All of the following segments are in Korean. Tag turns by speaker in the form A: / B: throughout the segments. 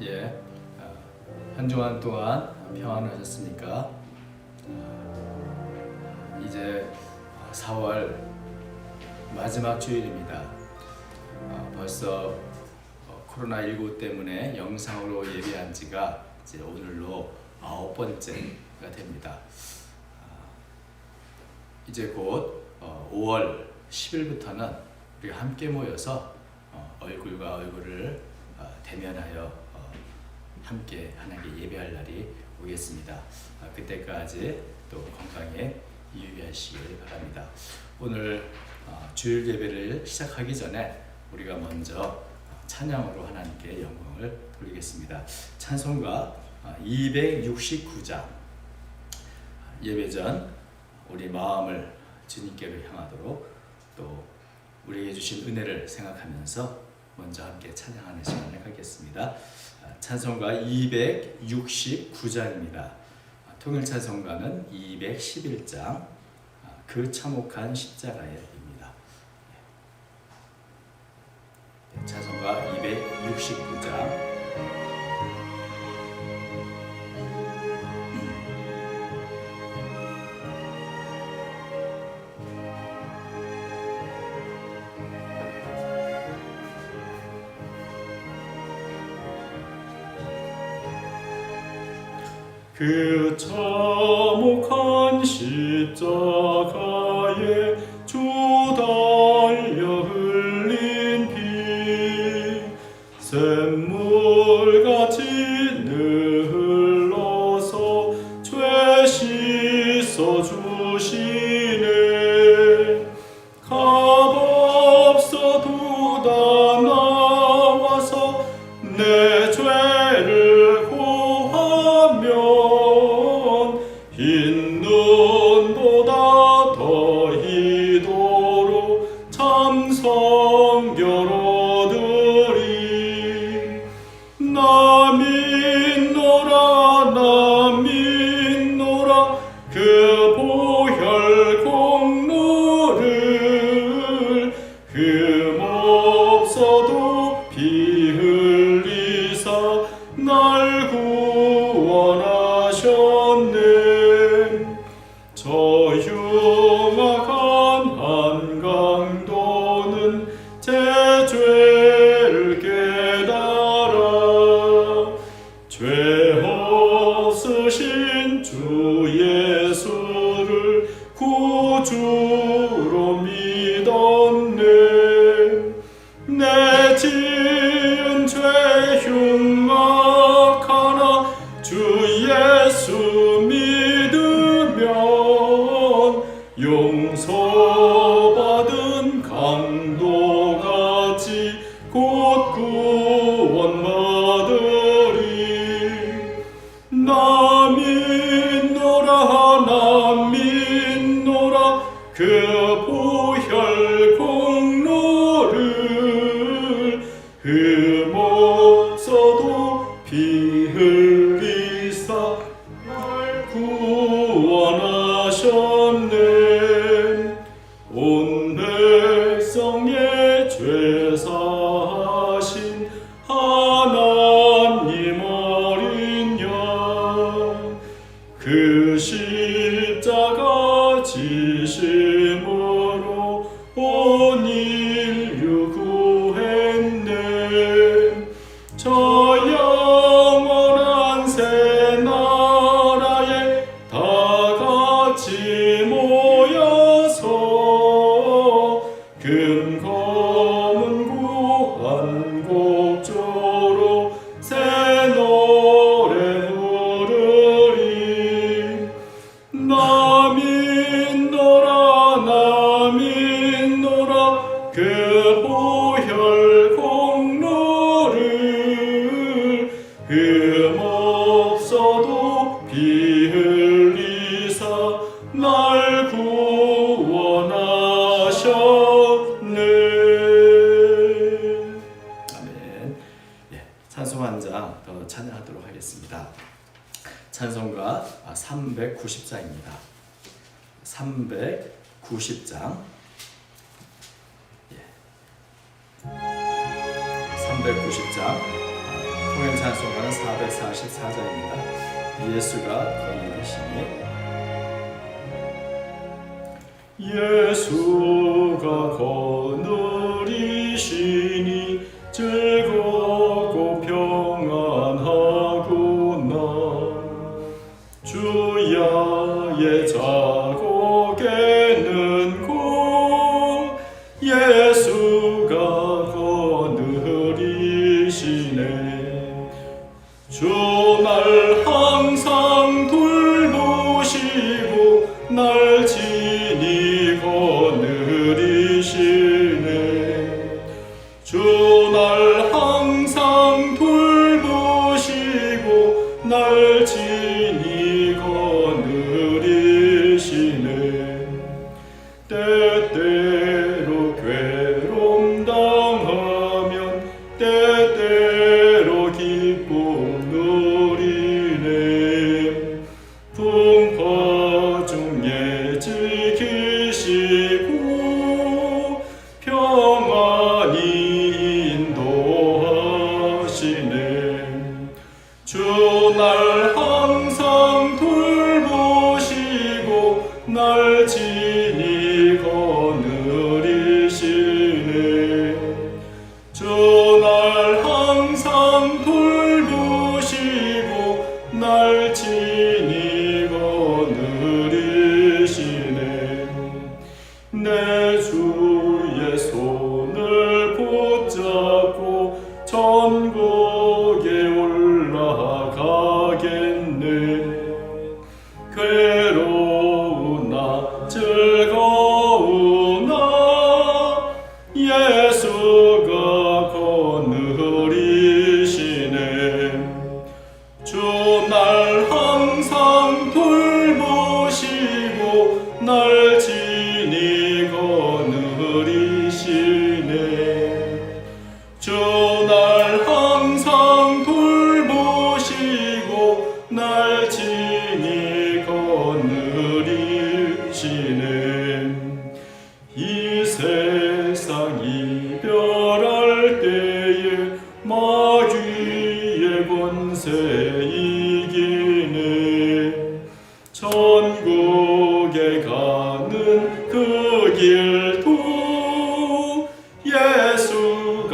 A: 예, 한 주간 동안 평안하셨습니까? 이제 4월 마지막 주일입니다. 벌써 코로나19 때문에 영상으로 예배한 지가 이제 오늘로 9번째가 됩니다. 이제 곧 5월 10일부터는 우리가 함께 모여서 얼굴과 얼굴을 대면하여 함께 하나님께 예배할 날이 오겠습니다. 그때까지 또 건강에 유의하시길 바랍니다. 오늘 주일 예배를 시작하기 전에 우리가 먼저 찬양으로 하나님께 영광을 돌리겠습니다. 찬송가 269장, 예배 전 우리 마음을 주님께로 향하도록 또 우리에게 주신 은혜를 생각하면서 먼저 함께 찬양하는 시간을 갖겠습니다. 찬송가 269장입니다. 통일 찬송가는 211장, 그 참혹한 십자가에입니다. 찬송가 269장.
B: 그 참혹한 십자가에 주 달려 흘린 피 샘물같이 흘러서 죄 씻어 주시네. 값없어도 다 나와서 내 죄를 흰 눈보다 더 희도록 참 성결 얻으리. 나 믿노라 나 믿노라 그 보혈 공로를 흠없어도 피 흘리사 날 구원하셨네. 저 흉악한 한강도는 제 죄를 깨달아 죄 없으신 주 예수를 구주로 믿었네. 내 지은 죄 흉악하나 주 예수 믿으면 용서받은 강도같이 곧 구원 받으리. 나 믿노라 나 믿노라 그 보혈 공로를 흠없어도 피 흘리사 날 구원하셨네. 온 백성의 죄 사하신 하나님 어린 양, 그 십자가 지심으로 온 인류 구했네. 저 영원한 새 나라에 다 같이 모여서 금 검은 구한 곡조로 새 노래 부르리. 나 믿노라 나 믿노라 그 보혈 공로를 흠없어도 피 흘리사 날 구원하셨네.
A: 아멘. 찬송 한 장 더 찬양하도록 하겠습니다. 찬송가 390장입니다. 390장. 390장 통일 찬송가는 444장입니다. 예수가 거느리시니
B: 예수가 거느리시니 즐겁고 평안하구나. 주야의 자곡에는 곧 예수가 거느리시네. 주 날 항상 돌보시고 날 친히 거느리시네. 주 날 항상 돌보시고 날 친히 거느리시네. 때때로 괴로움 당하면 때때로 기쁨 누리네. 풍파 중에 지키시고 평안히 인도하시네. 주 날 항상 돌보시고 날 친히 거느리시네. 주 날 항상 돌보시고 날 친히 거느리시네. 내 주의 손을 붙잡고 천국에 올라가겠네. 괴로우나 즐거우나 예수가 거느리시네. 주 날 항상 돌보시고 날 친히 거느리시네. 주 날 항상 돌보시고 날 친히 거느리시네. 이 세상 이별할 때에 마귀의 권세 이기네. 천국에 가는 그 길도 예수가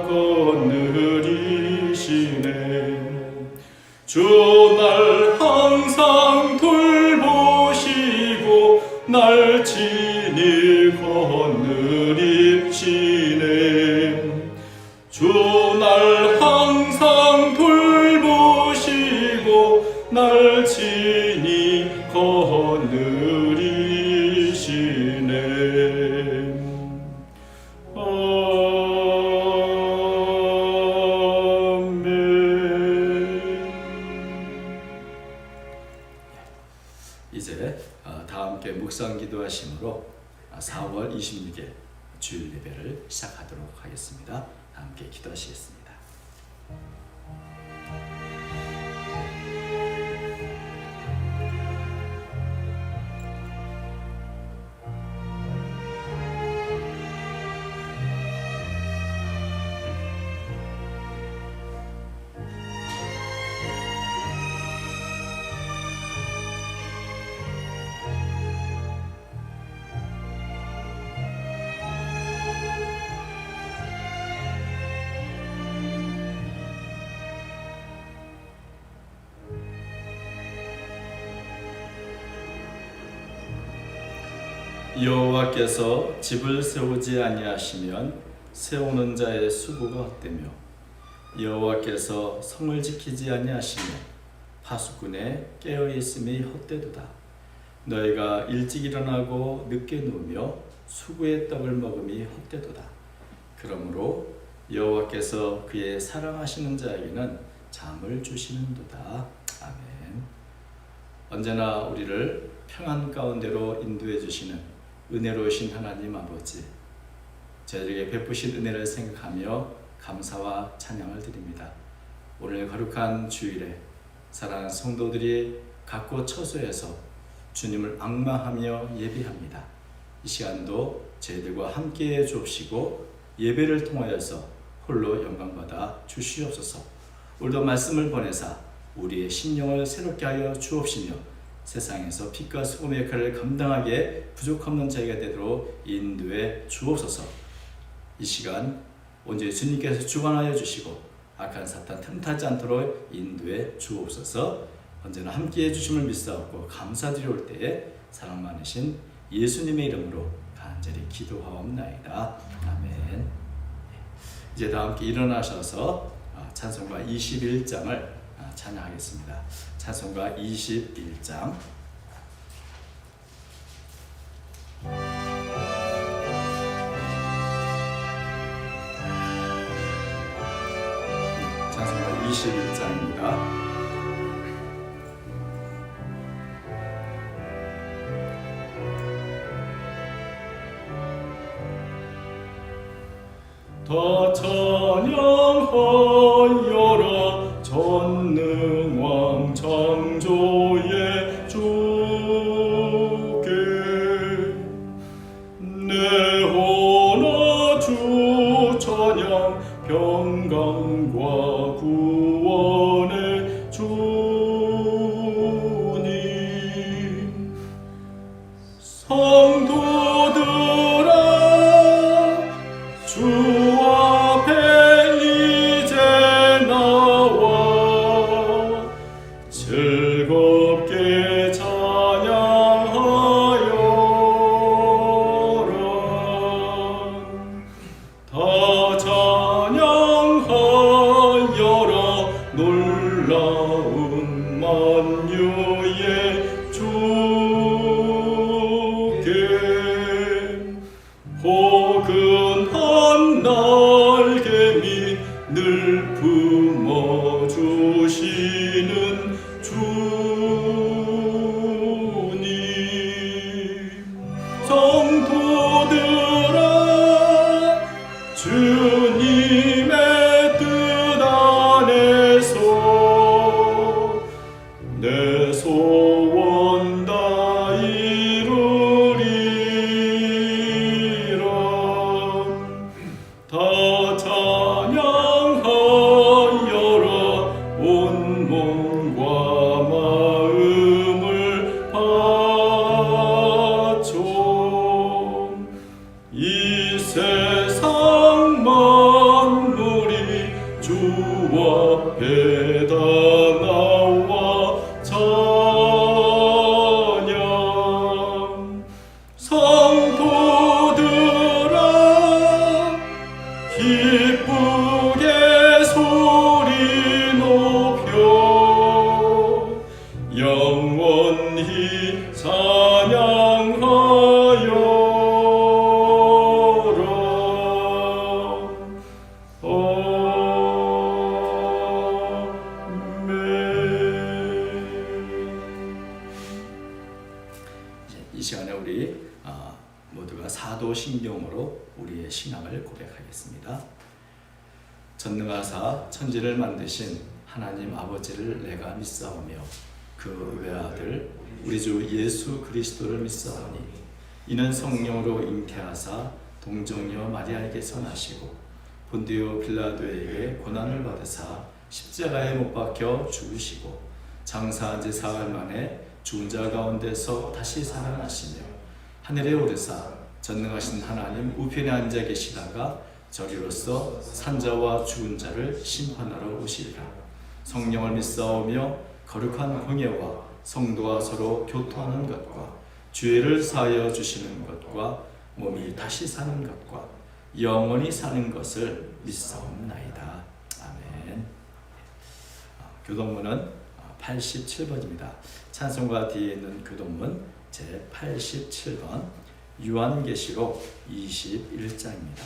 B: 거느리시네. 주 날 항상 돌보시고 날 친히 거느리시네. 주 날 항상 돌보시고 날 친히 거느리시네.
A: 이제 다 함께 묵상 기도하심으로 4월 26일 주일 예배를 시작하도록 하겠습니다. 다 함께 기도하시겠습니다. 여호와께서 집을 세우지 아니하시면 세우는 자의 수고가 헛되며 여호와께서 성을 지키지 아니하시면 파수꾼의 깨어 있음이 헛되도다. 너희가 일찍 일어나고 늦게 누우며 수고의 떡을 먹음이 헛되도다. 그러므로 여호와께서 그의 사랑하시는 자에게는 잠을 주시는도다. 아멘. 언제나 우리를 평안 가운데로 인도해 주시는 은혜로우신 하나님 아버지, 저희에게 베푸신 은혜를 생각하며 감사와 찬양을 드립니다. 오늘 거룩한 주일에 사랑하는 성도들이 각곳 처소에서 주님을 앙망하며 예배합니다. 이 시간도 저희들과 함께해 주옵시고 예배를 통하여서 홀로 영광받아 주시옵소서. 오늘도 말씀을 보내사 우리의 심령을 새롭게 하여 주옵시며 세상에서 빛과 소금의 역할을 감당하기에 부족없는 자가 되도록 인도해 주옵소서. 이 시간 온전히 주님께서 주관하여 주시고 악한 사탄 틈타지 않도록 인도해 주옵소서. 언제나 함께해 주심을 믿사옵고 감사드리올 때에 사랑 많으신 예수님의 이름으로 간절히 기도하옵나이다. 아멘. 이제 다 함께 일어나셔서 찬송가 21장을 찬양하겠습니다. 찬송가 21장. 찬송가 21장입니다.
B: 다 찬양하여라 전능왕 창조의 주께 내 혼아 주 찬양 평강과 구원의 주님 성도들아 주 앞에 이제 나와 즐겁게 찬양하여라. 다 찬양하여라 놀라운 만유의 주께 포근한 날개 밑 늘 품어주시는 주님 성도들아 주님의 뜻 안에서 내 소원 다 이루리라. 다 찬양하여라 온 몸과 마음을 바쳐 이 세상 만물이 주 앞에다 나와 찬양 성도들아 기쁘게 소리 높여 영원히 찬양하여라. 아멘.
A: 이 시간에 우리 모두가 사도신경으로 우리의 신앙을 고백하겠습니다. 전능하사 천지를 만드신 하나님 아버지를 내가 믿사오며 그 외아들 우리 주 예수 그리스도를 믿사오니 이는 성령으로 잉태하사 동정녀 마리아에게서 나시고 본디오 빌라도에게 고난을 받으사 십자가에 못 박혀 죽으시고 장사한 지 사흘 만에 죽은 자 가운데서 다시 살아나시며 하늘에 오르사 전능하신 하나님 우편에 앉아 계시다가 저리로서 산자와 죽은 자를 심판하러 오시리라. 성령을 믿사오며 거룩한 공예와 성도와 서로 교통하는 것과 죄를 사하여 주시는 것과 몸이 다시 사는 것과 영원히 사는 것을 믿사옵나이다. 아멘. 교동문은 87번입니다. 찬송가 뒤에 있는 교동문 제 87번 요한계시록 21장입니다.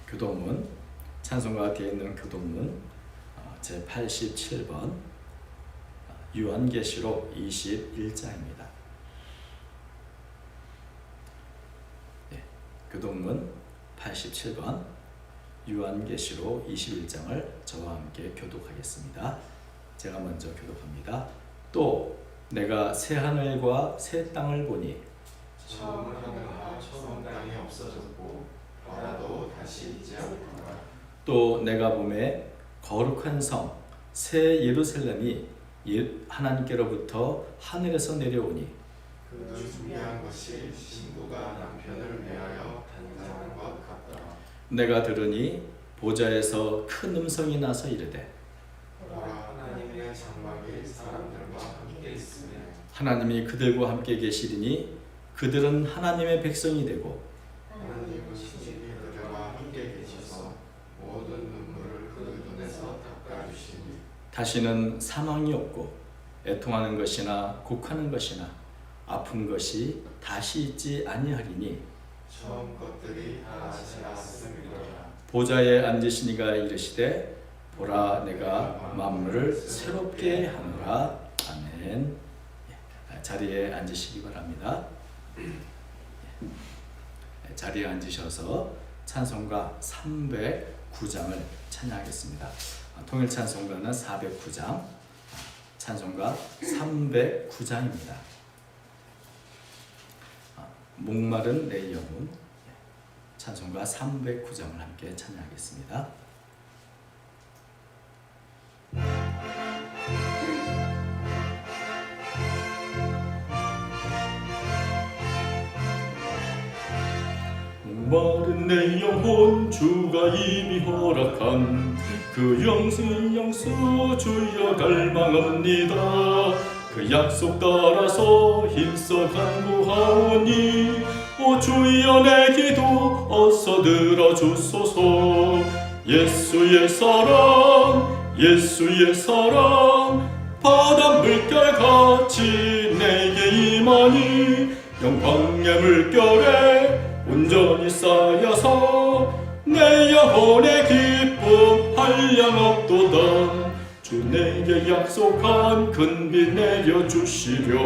A: 교동문 찬송가 뒤에 있는 교동문 제 87번 요한계시록 21장입니다. 교동문 87번 요한계시록 21장을 저와 함께 교독하겠습니다. 제가 먼저 교독합니다. 또 내가 새 하늘과 새 땅을 보니
C: 처음 하늘과 처음 땅이 없어졌고 바다도 다시 있지 않더라.
A: 또 내가 보매 거룩한 성 새 예루살렘이 하나님께로부터 하늘에서 내려오니
C: 그 중요한 것이 신부가 남편을 위하여 단장한 것 같다.
A: 내가 들으니 보좌에서 큰 음성이 나서 이르되
C: 보라, 하나님의 장막이 사람들과 함께 있으며
A: 하나님이 그들과 함께 계시리니 그들은 하나님의 백성이 되고
C: 하나님은 친히 그들과 함께 계셔서 모든 눈물을 그 눈에서 닦아주시니
A: 다시는 사망이 없고 애통하는 것이나 곡하는 것이나 아픈 것이 다시 있지 아니하리니
C: 처음 것들이 다 지나갔습니다.
A: 보좌에 앉으시니가 이르시되 보라 내가 만물을 새롭게 하노라. 아멘. 자리에 앉으시기 바랍니다. 자리에 앉으셔서 찬송가 309장을 찬양하겠습니다. 통일 찬송가는 409장, 찬송가 309장입니다. 목마른 내 영혼, 찬송가 309장을 함께 찬양하겠습니다.
B: 목마른 내 영혼 주가 이미 허락한 그 영수 주여 갈망합니다. 그 약속 따라서 힘써 간구하오니 오 주여 내 기도 어서 들어주소서. 예수의 사랑 바다 물결같이 내게 임하니 영광의 물결에 온전히 쌓여서 내 영혼의 기쁨 한량없도다. 주 내게 약속한 큰 빛 내려주시려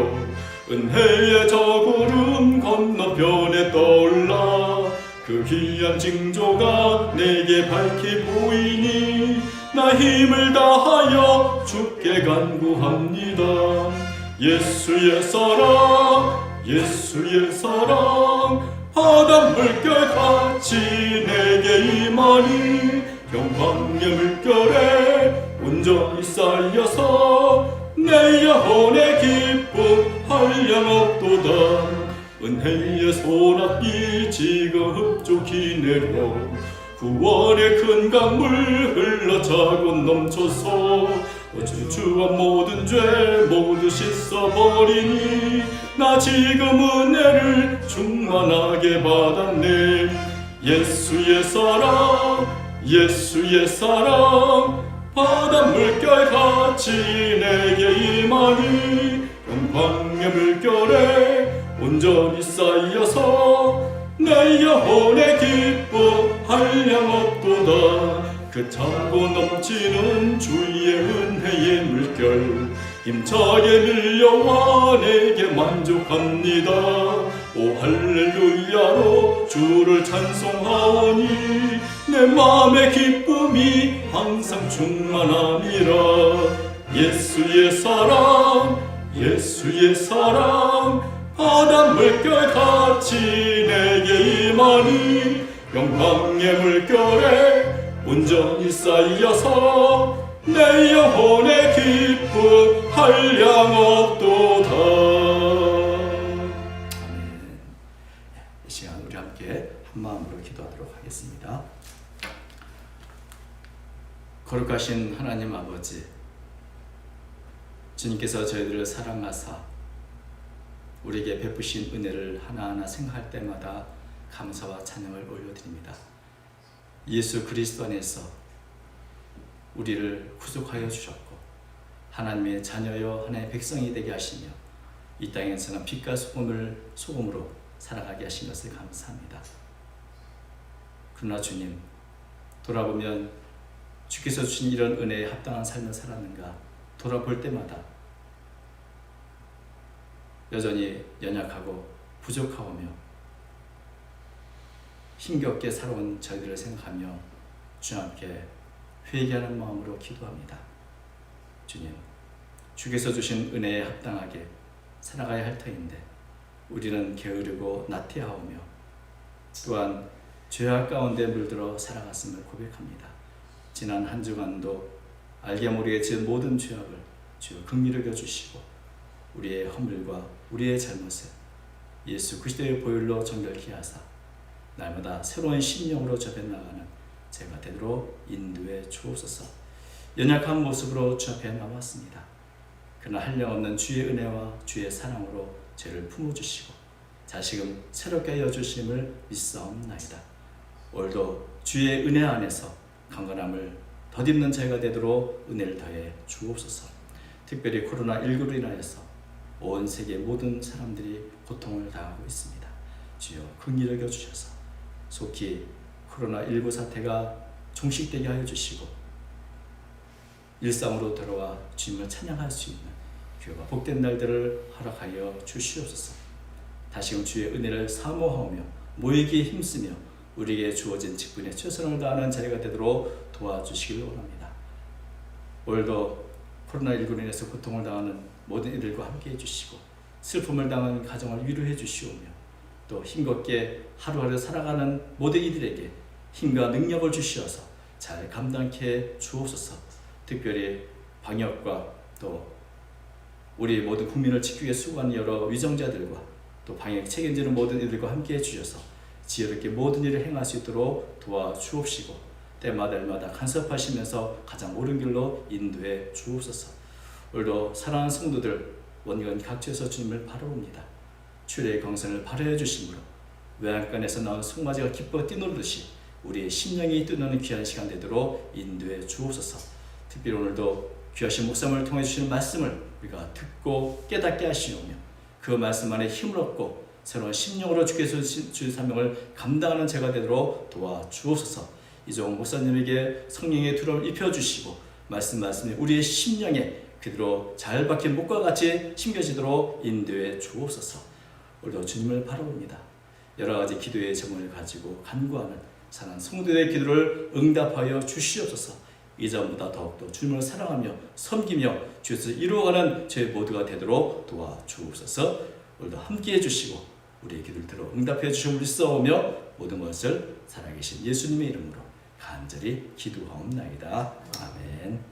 B: 은혜의 저 구름 건너편에 떠올라 그 귀한 징조가 내게 밝히 보이니 나 힘을 다하여 주께 간구합니다. 예수의 사랑 바닷물결같이 내게 임하니 영광의 물결에 온전히 쌓여서 내 영혼의 기쁨 한량없도다. 은혜의 소낙비 지금 흡족히 내려 구원의 큰 강물 흘러 차고 넘쳐서 주와 모든 죄 모두 씻어버리니 나 지금 은혜를 충만하게 받았네. 예수의 사랑 바닷물결같이 내게 임하니 영광의 물결에 온전히 쌓여서 내 영혼의 기쁨 한량없도다. 그 차고 넘치는 주의 은혜의 물결 힘차게 밀려와 내게 만족합니다. 오 할렐루야로 주를 찬송하오니 내 마음의 기쁨이 항상 충만함이라. 예수의 사랑 바닷물결같이 내게 임하니 영광의 물결에 온전히 쌓여서 내 영혼의 기쁨 한량없도다.
A: 아멘. 이 시간 우리 함께 한 마음으로 기도하도록 하겠습니다. 거룩하신 하나님 아버지, 주님께서 저희들을 사랑하사 우리에게 베푸신 은혜를 하나하나 생각할 때마다 감사와 찬양을 올려드립니다. 예수 그리스도 안에서 우리를 구속하여 주셨고 하나님의 자녀여 하나님의 백성이 되게 하시며 이 땅에서는 빛과 소금으로 살아가게 하신 것을 감사합니다. 그러나 주님, 돌아보면 주께서 주신 이런 은혜에 합당한 삶을 살았는가 돌아볼 때마다 여전히 연약하고 부족하오며 힘겹게 살아온 저희들을 생각하며 주님 앞에 회개하는 마음으로 기도합니다. 주님, 주께서 주신 은혜에 합당하게 살아가야 할 터인데 우리는 게으르고 나태하오며 또한 죄악 가운데 물들어 살아갔음을 고백합니다. 지난 한 주간도 알게 모르게 지은 모든 죄악을 주여 긍휼히 여겨주시고 우리의 허물과 우리의 잘못을 예수 그리스도의 보혈로 정결케 하사 날마다 새로운 심령으로 접해나가는 제가 되도록 인도해 주옵소서. 연약한 모습으로 주 앞에 나왔습니다. 그러나 한량없는 주의 은혜와 주의 사랑으로 죄를 품어주시고 다시금 새롭게 하여 주심을 믿사옵나이다. 오늘도 주의 은혜 안에서 강건함을 덧입는 자가 되도록 은혜를 더해 주옵소서. 특별히 코로나19로 인하여서 온 세계 모든 사람들이 고통을 당하고 있습니다. 주여 긍휼히 여겨 주셔서 속히 코로나19 사태가 종식되게 하여 주시고 일상으로 돌아와 주님을 찬양할 수 있는 귀와 복된 날들을 허락하여 주시옵소서. 다시금 주의 은혜를 사모하며 모이기에 힘쓰며 우리에게 주어진 직분에 최선을 다하는 자리가 되도록 도와주시길 원합니다. 오늘도 코로나19로 인해서 고통을 당하는 모든 이들과 함께 해주시고 슬픔을 당한 가정을 위로해 주시오며 또 힘겹게 하루하루 살아가는 모든 이들에게 힘과 능력을 주시어서 잘 감당케 주옵소서. 특별히 방역과 또 우리 모든 국민을 지키기 위해 수고하는 여러 위정자들과 또 방역 책임지는 모든 이들과 함께 해주셔서 지혜롭게 모든 일을 행할 수 있도록 도와주옵시고 때마다 간섭하시면서 가장 옳은 길로 인도해 주옵소서. 오늘도 사랑하는 성도들 원건 각지에서 주님을 바라봅니다. 주의 경선을 발휘해 주심으로 외양간에서 나온 송아지가 기뻐 뛰놀듯이 우리의 심령이 뛰노는 귀한 시간 되도록 인도해 주옵소서. 특별히 오늘도 귀하신 목사님을 통해 주시는 말씀을 우리가 듣고 깨닫게 하시오며 그 말씀 안에 힘을 얻고 새로운 심령으로 주께서 주의 사명을 감당하는 제가 되도록 도와주옵소서. 이종 목사님에게 성령의 두려움을 입혀주시고 말씀이 우리의 심령에 그대로 잘 박힌 목과 같이 심겨지도록 인도해 주옵소서. 오늘도 주님을 바라봅니다. 여러 가지 기도의 제목을 가지고 간구하는 사랑하는 성도들의 기도를 응답하여 주시옵소서. 이전보다 더욱더 주님을 사랑하며 섬기며 주에서 이루어가는 저희 모두가 되도록 도와주옵소서. 오늘도 함께해 주시고 우리의 기도를 들어 응답해 주심을 믿사오며 모든 것을 살아계신 예수님의 이름으로 간절히 기도하옵나이다. 아멘.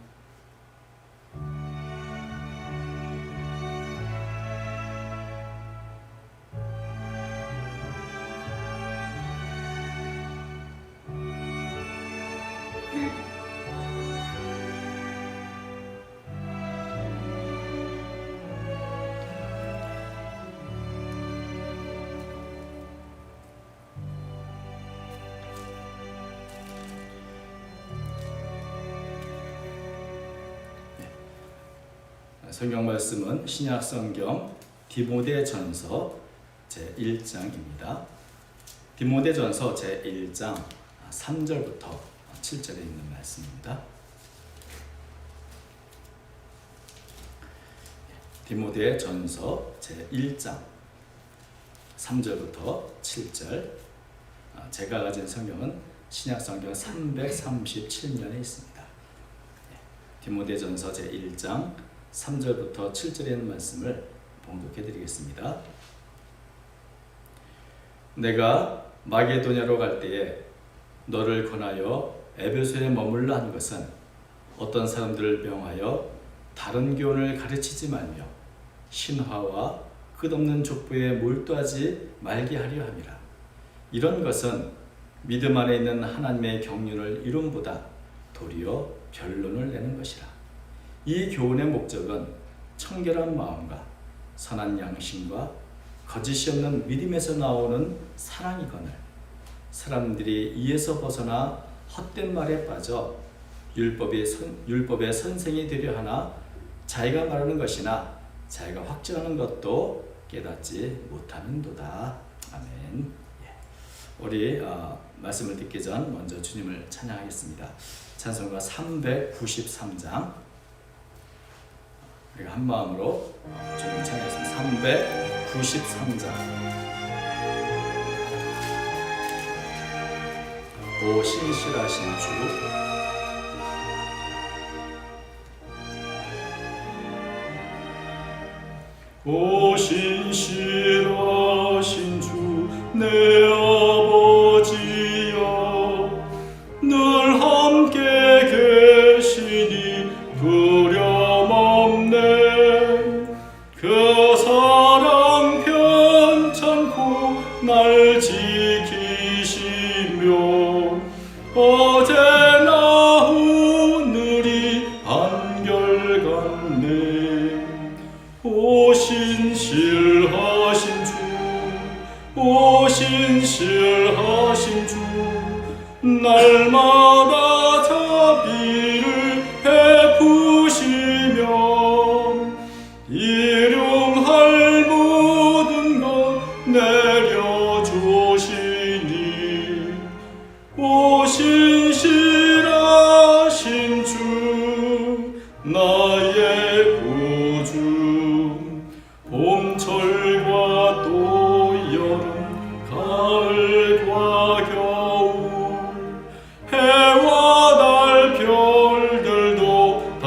A: 성경 말씀은 신약 성경 디모데전서 제1장입니다. 디모데전서 제1장 3절부터 7절에 있는 말씀입니다. 디모데전서 제1장 3절부터 7절. 제가 가진 성경은 신약 성경 337면에 있습니다. 디모데전서 제1장 3절부터 7절에 있는 말씀을 봉독해 드리겠습니다. 내가 마게도냐로 갈 때에 너를 권하여 에베소에 머물러 한 것은 어떤 사람들을 명하여 다른 교훈을 가르치지 말며 신화와 끝없는 족보에 몰두하지 말게 하려 함이라. 이런 것은 믿음 안에 있는 하나님의 경륜을 이룸보다 도리어 변론을 내는 것이라. 이 교훈의 목적은 청결한 마음과 선한 양심과 거짓이 없는 믿음에서 나오는 사랑이거늘 사람들이 이에서 벗어나 헛된 말에 빠져 율법의 선생이 되려 하나 자기가 말하는 것이나 자기가 확증하는 것도 깨닫지 못하는도다. 아멘. 우리 말씀을 듣기 전 먼저 주님을 찬양하겠습니다. 찬송가 393장 우리가 한 마음으로 주님 찬양하겠습니다. 393장. 오 신실하신 주,
B: 오 신실하신 주 내 아버지여 늘 함께 어제나 오늘이 한결같네. 오 신실하신 주, 오 신실하신 주, 날마다 자비를 베푸시며 일용할 모든 것 내려주시니 오 신실하신 주, 나의 구주. 봄철과 또 여름, 가을과 겨울, 해와 달 별들도 다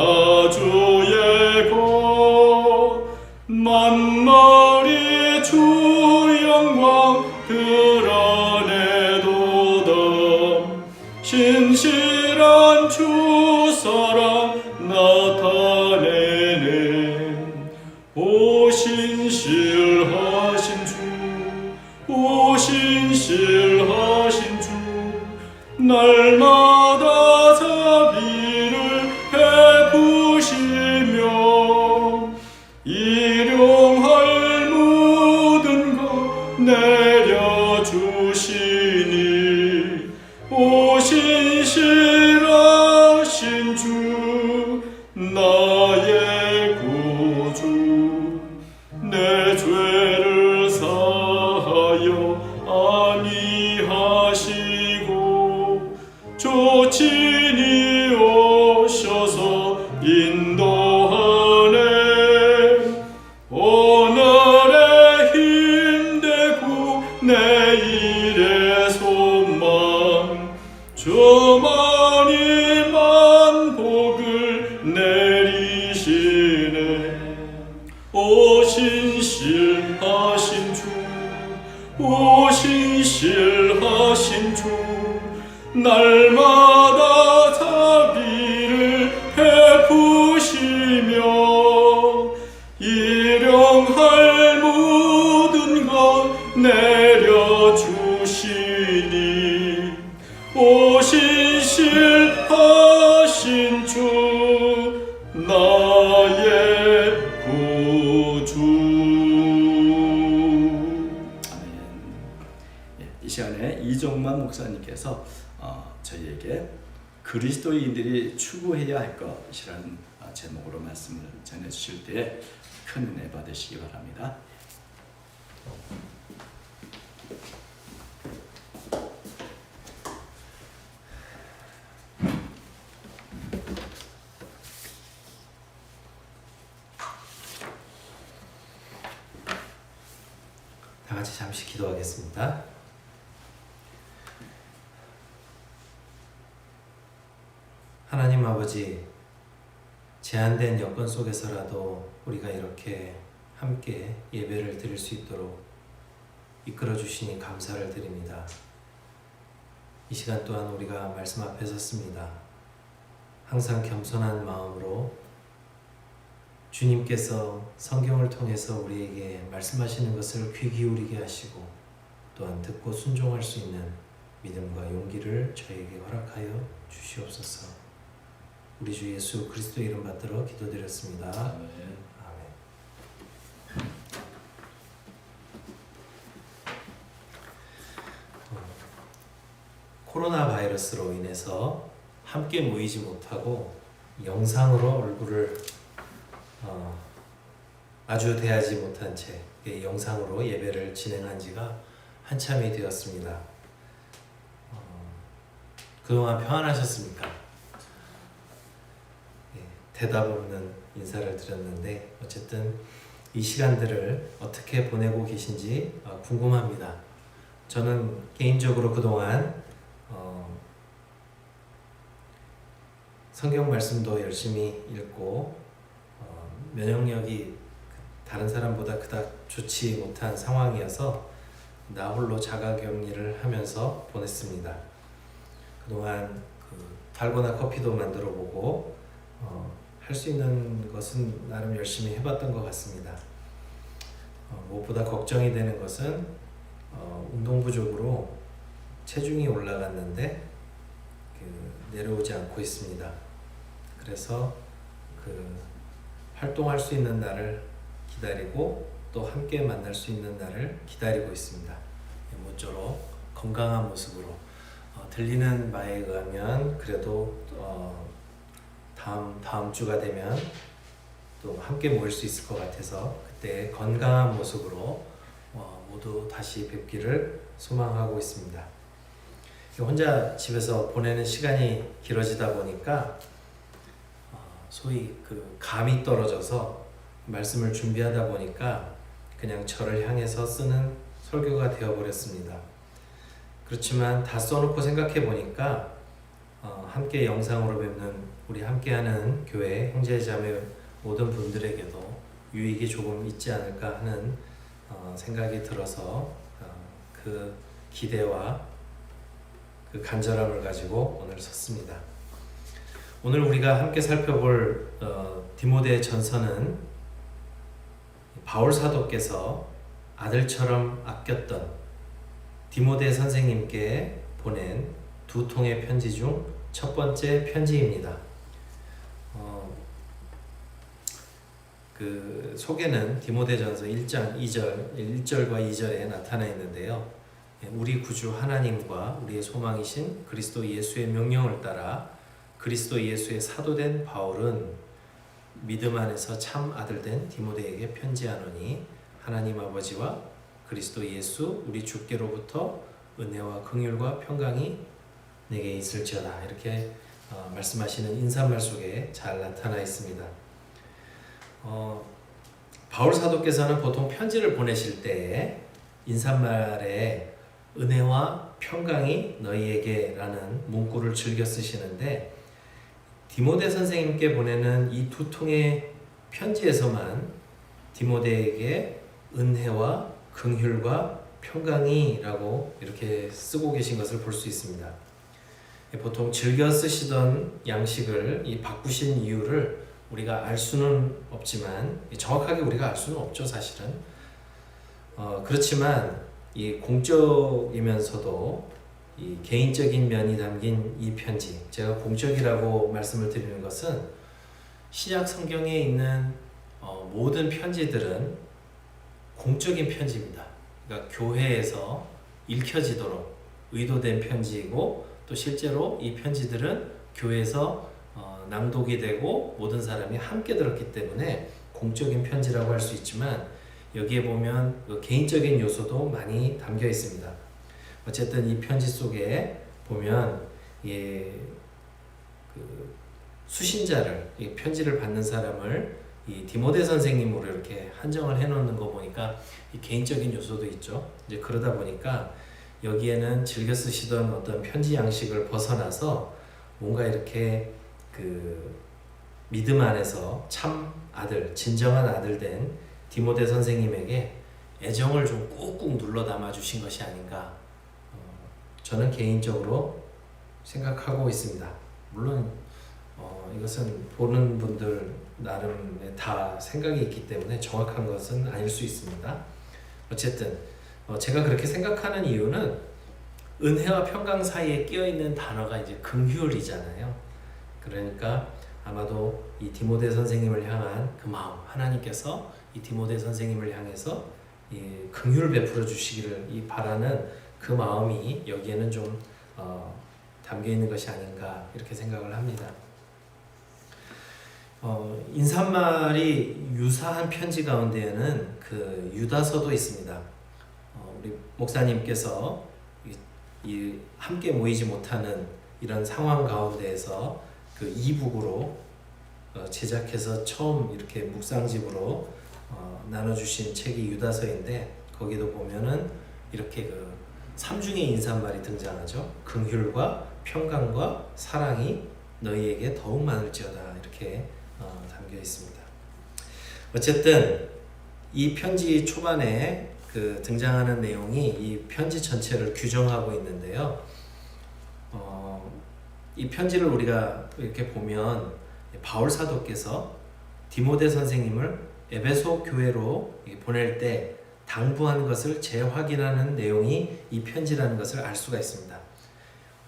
B: 주의 것. 만물이 주 영광 드러내도다. 신실한 주 사랑 나타내네. 오 신실하신 주, 오 신실하신 주, 날마다 자비를 베푸시며 일용할 모든 것 내려주시니 오 신실하신 주, 나의 구주. 내 죄를 사하여 아니하시고 조친히 오셔서 인도하네. 오늘의 힘되고 내일의 소망, 주만이만 복을 내리시네. 오 신실하신 주, 오 신실하신 주, 날마다 자비를 베푸시며 일용할 모든 것 내려주시니 오 신실하신 주, 나의 구주.
A: 아멘. 이 시간에 이종만 목사님께서 저희에게 그리스도인들이 추구해야 할 것이라는 제목으로 말씀을 전해주실 때에 큰 은혜 받으시기 바랍니다.
D: 다 같이 잠시 기도하겠습니다. 하나님 아버지, 제한된 여건 속에서라도 우리가 이렇게 함께 예배를 드릴 수 있도록 이끌어 주시니 감사를 드립니다. 이 시간 또한 우리가 말씀 앞에 섰습니다. 항상 겸손한 마음으로 주님께서 성경을 통해서 우리에게 말씀하시는 것을 귀 기울이게 하시고 또한 듣고 순종할 수 있는 믿음과 용기를 저에게 허락하여 주시옵소서. 우리 주 예수 그리스도의 이름 받들어 기도드렸습니다.
A: 아멘.
D: 아멘. 코로나 바이러스로 인해서 함께 모이지 못하고 영상으로 얼굴을 마주 대하지 못한 채 영상으로 예배를 진행한 지가 한참이 되었습니다. 그동안 평안하셨습니까? 대답 없는 인사를 드렸는데 어쨌든 이 시간들을 어떻게 보내고 계신지 궁금합니다. 저는 개인적으로 그동안 성경 말씀도 열심히 읽고 면역력이 다른 사람보다 그닥 좋지 못한 상황이어서 나 홀로 자가격리를 하면서 보냈습니다. 그동안 달고나 커피도 만들어 보고 할 수 있는 것은 나름 열심히 해봤던 것 같습니다. 무엇보다 걱정이 되는 것은 운동 부족으로 체중이 올라갔는데 내려오지 않고 있습니다. 그래서 그 활동할 수 있는 날을 기다리고 또 함께 만날 수 있는 날을 기다리고 있습니다. 모쪼록 건강한 모습으로 들리는 바에 의하면 그래도 다음 주가 되면 또 함께 모일 수 있을 것 같아서 그때 건강한 모습으로 모두 다시 뵙기를 소망하고 있습니다. 혼자 집에서 보내는 시간이 길어지다 보니까 소위 그 감이 떨어져서 말씀을 준비하다 보니까 그냥 저를 향해서 쓰는 설교가 되어버렸습니다. 그렇지만 다 써놓고 생각해 보니까 함께 영상으로 뵙는 우리 함께하는 교회 형제자매 모든 분들에게도 유익이 조금 있지 않을까 하는 생각이 들어서 그 기대와 그 간절함을 가지고 오늘 섰습니다. 오늘 우리가 함께 살펴볼 디모데 전서는 바울 사도께서 아들처럼 아꼈던 디모데 선생님께 보낸 두 통의 편지 중 첫 번째 편지입니다. 그 소개는 디모데전서 1장 1절과 2절에 나타나 있는데요. 우리 구주 하나님과 우리의 소망이신 그리스도 예수의 명령을 따라 그리스도 예수의 사도된 바울은 믿음 안에서 참 아들된 디모데에게 편지하노니 하나님 아버지와 그리스도 예수 우리 주께로부터 은혜와 긍휼과 평강이 내게 있을지어다. 이렇게 말씀하시는 인사말 속에 잘 나타나 있습니다. 바울 사도께서는 보통 편지를 보내실 때 인사말에 은혜와 평강이 너희에게 라는 문구를 즐겨 쓰시는데 디모데 선생님께 보내는 이 두 통의 편지에서만 디모데에게 은혜와 긍휼과 평강이라고 이렇게 쓰고 계신 것을 볼 수 있습니다. 보통 즐겨 쓰시던 양식을 바꾸신 이유를 우리가 알 수는 없지만 정확하게 우리가 알 수는 없죠, 사실은. 그렇지만 이 공적이면서도 이 개인적인 면이 담긴 이 편지, 제가 공적이라고 말씀을 드리는 것은 신약 성경에 있는 모든 편지들은 공적인 편지입니다. 그러니까 교회에서 읽혀지도록 의도된 편지이고 또 실제로 이 편지들은 교회에서 낭독이 되고 모든 사람이 함께 들었기 때문에 공적인 편지라고 할 수 있지만 여기에 보면 그 개인적인 요소도 많이 담겨 있습니다. 어쨌든 이 편지 속에 보면 그 수신자를 이 편지를 받는 사람을 이 디모데 선생님으로 이렇게 한정을 해놓는 거 보니까 이 개인적인 요소도 있죠. 이제 그러다 보니까 여기에는 즐겨 쓰시던 어떤 편지 양식을 벗어나서 뭔가 이렇게 그 믿음 안에서 참 아들, 진정한 아들 된 디모데 선생님에게 애정을 좀 꾹꾹 눌러 담아 주신 것이 아닌가 저는 개인적으로 생각하고 있습니다. 물론 이것은 보는 분들 나름의 다 생각이 있기 때문에 정확한 것은 아닐 수 있습니다. 어쨌든 제가 그렇게 생각하는 이유는 은혜와 평강 사이에 끼어있는 단어가 이제 긍휼이잖아요. 그러니까 아마도 이 디모데 선생님을 향한 그 마음, 하나님께서 이 디모데 선생님을 향해서 이 긍휼을 베풀어 주시기를 바라는 그 마음이 여기에는 좀 담겨 있는 것이 아닌가 이렇게 생각을 합니다. 인사말이 유사한 편지 가운데에는 그 유다서도 있습니다. 우리 목사님께서 이 함께 모이지 못하는 이런 상황 가운데에서 그 이북으로 제작해서 처음 이렇게 묵상집으로 나눠주신 책이 유다서인데 거기도 보면은 이렇게 그 삼중의 인사말이 등장하죠. 긍휼과 평강과 사랑이 너희에게 더욱 많을지어다 이렇게 담겨 있습니다. 어쨌든 이 편지 초반에 그 등장하는 내용이 이 편지 전체를 규정하고 있는데요. 이 편지를 우리가 이렇게 보면 바울 사도께서 디모데 선생님을 에베소 교회로 보낼 때 당부한 것을 재확인하는 내용이 이 편지라는 것을 알 수가 있습니다.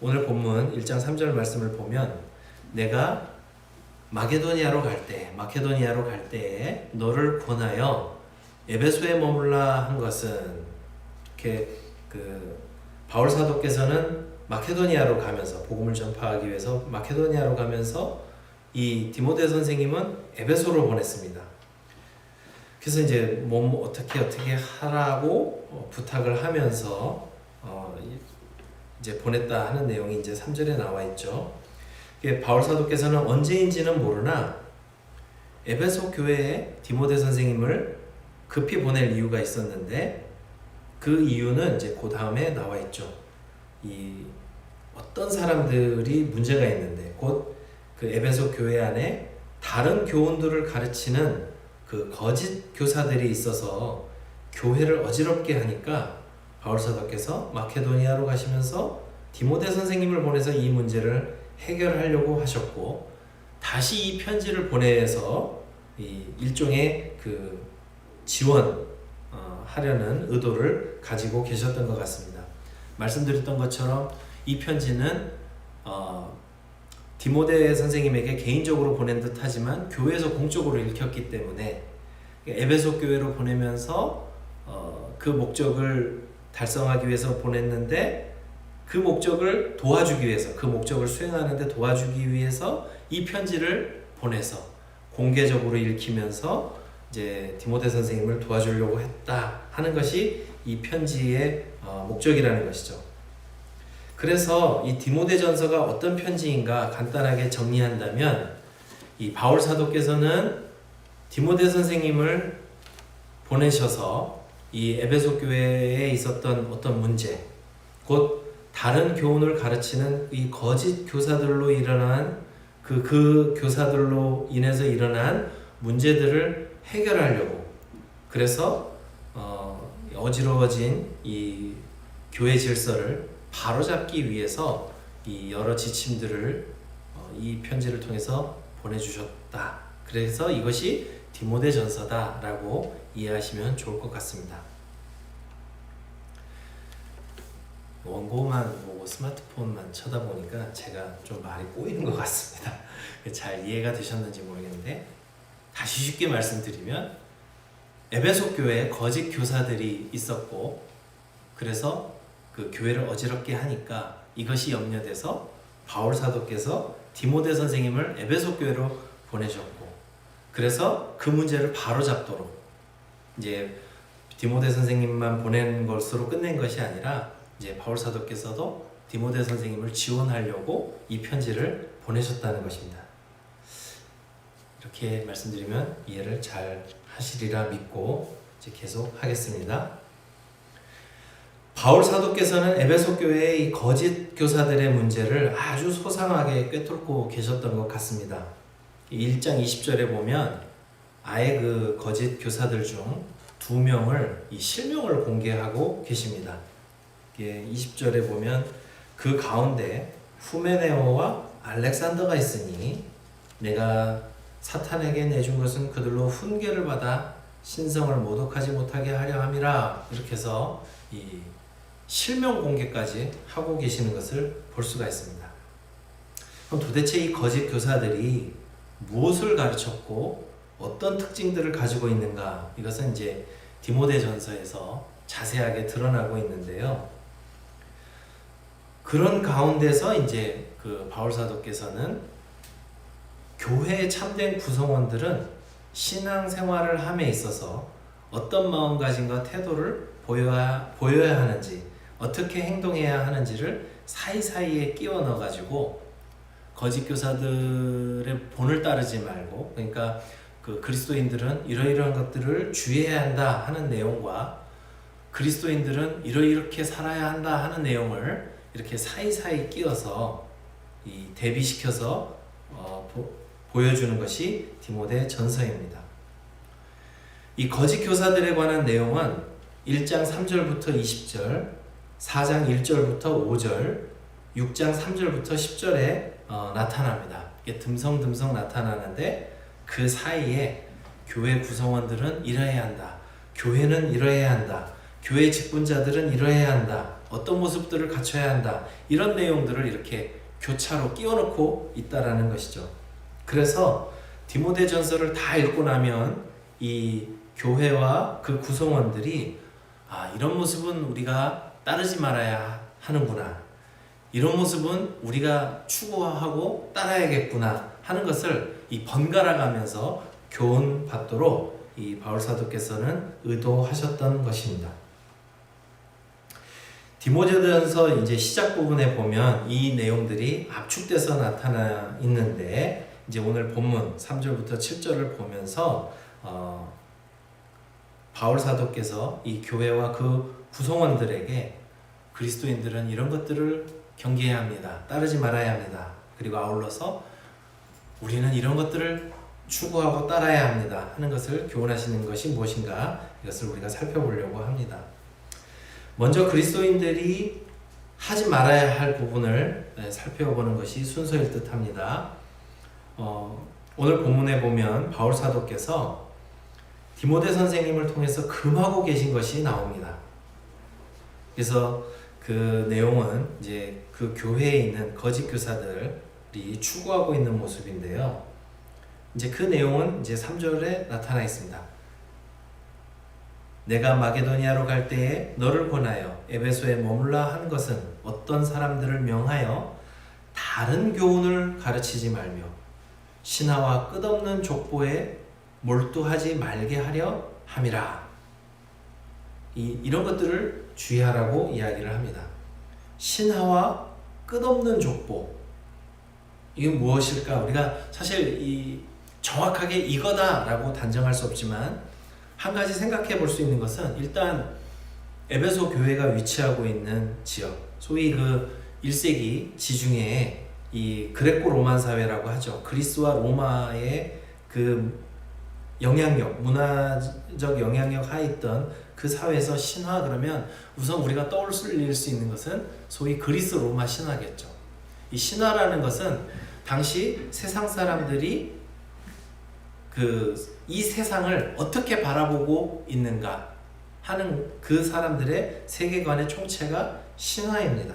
D: 오늘 본문 1장 3절 말씀을 보면 내가 마케도니아로 갈 때에 너를 권하여 에베소에 머물라 한 것은 이렇게 바울 사도께서는 마케도니아로 가면서 복음을 전파하기 위해서 마케도니아로 가면서 이 디모데 선생님은 에베소로 보냈습니다. 그래서 이제 어떻게 하라고 부탁을 하면서 이제 보냈다 하는 내용이 이제 3절에 나와 있죠. 바울 사도께서는 언제인지는 모르나 에베소 교회에 디모데 선생님을 급히 보낼 이유가 있었는데 그 이유는 이제 그 다음에 나와 있죠. 이 어떤 사람들이 문제가 있는데 곧 그 에베소 교회 안에 다른 교훈들을 가르치는 그 거짓 교사들이 있어서 교회를 어지럽게 하니까 바울 사도께서 마케도니아로 가시면서 디모데 선생님을 보내서 이 문제를 해결하려고 하셨고 다시 이 편지를 보내서 이 일종의 그 지원 하려는 의도를 가지고 계셨던 것 같습니다. 말씀드렸던 것처럼 이 편지는 디모데 선생님에게 개인적으로 보낸 듯 하지만 교회에서 공적으로 읽혔기 때문에 에베소 교회로 보내면서 그 목적을 달성하기 위해서 보냈는데 그 목적을 도와주기 위해서 그 목적을 수행하는데 도와주기 위해서 이 편지를 보내서 공개적으로 읽히면서 이제 디모데 선생님을 도와주려고 했다 하는 것이 이 편지의 목적이라는 것이죠. 그래서 이 디모데전서가 어떤 편지인가 간단하게 정리한다면 이 바울 사도께서는 디모데 선생님을 보내셔서 이 에베소 교회에 있었던 어떤 문제, 곧 다른 교훈을 가르치는 이 거짓 교사들로 일어난 그 교사들로 인해서 일어난 문제들을 해결하려고, 그래서 어지러워진 이 교회 질서를 바로잡기 위해서 이 여러 지침들을 이 편지를 통해서 보내주셨다. 그래서 이것이 디모데전서다라고 이해하시면 좋을 것 같습니다. 원고만 보고 스마트폰만 쳐다보니까 제가 좀 말이 꼬이는 것 같습니다. 잘 이해가 되셨는지 모르겠는데 다시 쉽게 말씀드리면 에베소 교회에 거짓 교사들이 있었고 그래서 그 교회를 어지럽게 하니까 이것이 염려돼서 바울 사도께서 디모데 선생님을 에베소 교회로 보내셨고 그래서 그 문제를 바로잡도록 이제 디모데 선생님만 보낸 것으로 끝낸 것이 아니라 이제 바울 사도께서도 디모데 선생님을 지원하려고 이 편지를 보내셨다는 것입니다. 이렇게 말씀드리면 이해를 잘 하시리라 믿고 이제 계속 하겠습니다. 바울 사도께서는 에베소 교회의 이 거짓 교사들의 문제를 아주 소상하게 꿰뚫고 계셨던 것 같습니다. 1장 20절에 보면 아예 그 거짓 교사들 중 2명을 이 실명을 공개하고 계십니다. 20절에 보면 그 가운데 후메네오와 알렉산더가 있으니 내가 사탄에게 내준 것은 그들로 훈계를 받아 신성을 모독하지 못하게 하려 함이라. 이렇게 해서 이 실명 공개까지 하고 계시는 것을 볼 수가 있습니다. 그럼 도대체 이 거짓 교사들이 무엇을 가르쳤고 어떤 특징들을 가지고 있는가? 이것은 이제 디모데전서에서 자세하게 드러나고 있는데요. 그런 가운데서 이제 그 바울 사도께서는 교회의 참된 구성원들은 신앙생활을 함에 있어서 어떤 마음가짐과 태도를 보여야 하는지, 어떻게 행동해야 하는지를 사이사이에 끼워 넣어가지고 거짓 교사들의 본을 따르지 말고, 그러니까 그 그리스도인들은 이러이러한 것들을 주의해야 한다 하는 내용과 그리스도인들은 이렇게 살아야 한다 하는 내용을 이렇게 사이사이 끼워서 이 대비시켜서 보여주는 것이 디모데 전서입니다. 이 거짓 교사들에 관한 내용은 1장 3절부터 20절, 4장 1절부터 5절, 6장 3절부터 10절에 나타납니다. 이게 듬성듬성 나타나는데 그 사이에 교회 구성원들은 이러해야 한다, 교회는 이러해야 한다, 교회 직분자들은 이러해야 한다, 어떤 모습들을 갖춰야 한다. 이런 내용들을 이렇게 교차로 끼워놓고 있다라는 것이죠. 그래서 디모데전서를 다 읽고 나면 이 교회와 그 구성원들이 이런 모습은 우리가 따르지 말아야 하는구나. 이런 모습은 우리가 추구하고 따라야겠구나 하는 것을 이 번갈아 가면서 교훈 받도록 이 바울 사도께서는 의도하셨던 것입니다. 디모데전서 이제 시작 부분에 보면 이 내용들이 압축돼서 나타나 있는데, 이제 오늘 본문 3절부터 7절을 보면서 바울 사도께서 이 교회와 그 구성원들에게 그리스도인들은 이런 것들을 경계해야 합니다. 따르지 말아야 합니다. 그리고 아울러서 우리는 이런 것들을 추구하고 따라야 합니다 하는 것을 교훈하시는 것이 무엇인가, 이것을 우리가 살펴보려고 합니다. 먼저 그리스도인들이 하지 말아야 할 부분을 살펴보는 것이 순서일 듯 합니다. 오늘 본문에 보면 바울 사도께서 디모데 선생님을 통해서 금하고 계신 것이 나옵니다. 그래서 그 내용은 이제 그 교회에 있는 거짓 교사들이 추구하고 있는 모습인데요. 이제 그 내용은 이제 3절에 나타나 있습니다. 내가 마게도니아로 갈 때에 너를 권하여 에베소에 머물라 한 것은 어떤 사람들을 명하여 다른 교훈을 가르치지 말며 신하와 끝없는 족보에 몰두하지 말게 하려 함이라. 이런 것들을 주의하라고 이야기를 합니다. 신하와 끝없는 족보, 이게 무엇일까? 우리가 사실 정확하게 이거다라고 단정할 수 없지만 한 가지 생각해 볼 수 있는 것은, 일단 에베소 교회가 위치하고 있는 지역, 소위 그 1세기 지중해의 이 그레코 로만 사회라고 하죠. 그리스와 로마의 그 영향력, 문화적 영향력 하에 있던 그 사회에서 신화 그러면 우선 우리가 떠올릴 수 있는 것은 소위 그리스 로마 신화겠죠. 이 신화라는 것은 당시 세상 사람들이 이 세상을 어떻게 바라보고 있는가 하는 그 사람들의 세계관의 총체가 신화입니다.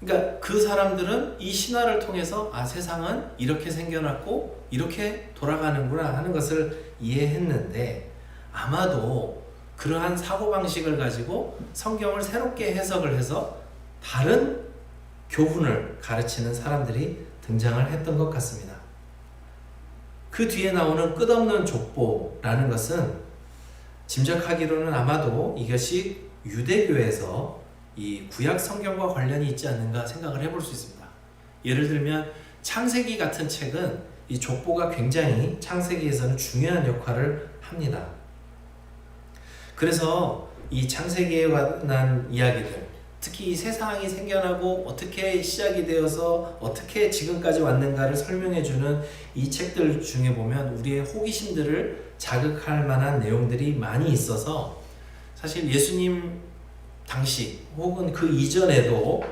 D: 그러니까 그 사람들은 이 신화를 통해서 세상은 이렇게 생겨났고 이렇게 돌아가는구나 하는 것을 이해했는데, 아마도 그러한 사고방식을 가지고 성경을 새롭게 해석을 해서 다른 교훈을 가르치는 사람들이 등장을 했던 것 같습니다. 그 뒤에 나오는 끝없는 족보라는 것은 짐작하기로는 아마도 이것이 유대교에서 이 구약 성경과 관련이 있지 않는가 생각을 해볼 수 있습니다. 예를 들면 창세기 같은 책은 이 족보가 굉장히 창세기에서는 중요한 역할을 합니다. 그래서 이 창세기에 관한 이야기들, 특히 이 세상이 생겨나고 어떻게 시작이 되어서 어떻게 지금까지 왔는가를 설명해주는 이 책들 중에 보면 우리의 호기심들을 자극할 만한 내용들이 많이 있어서, 사실 예수님 당시 혹은 그 이전에도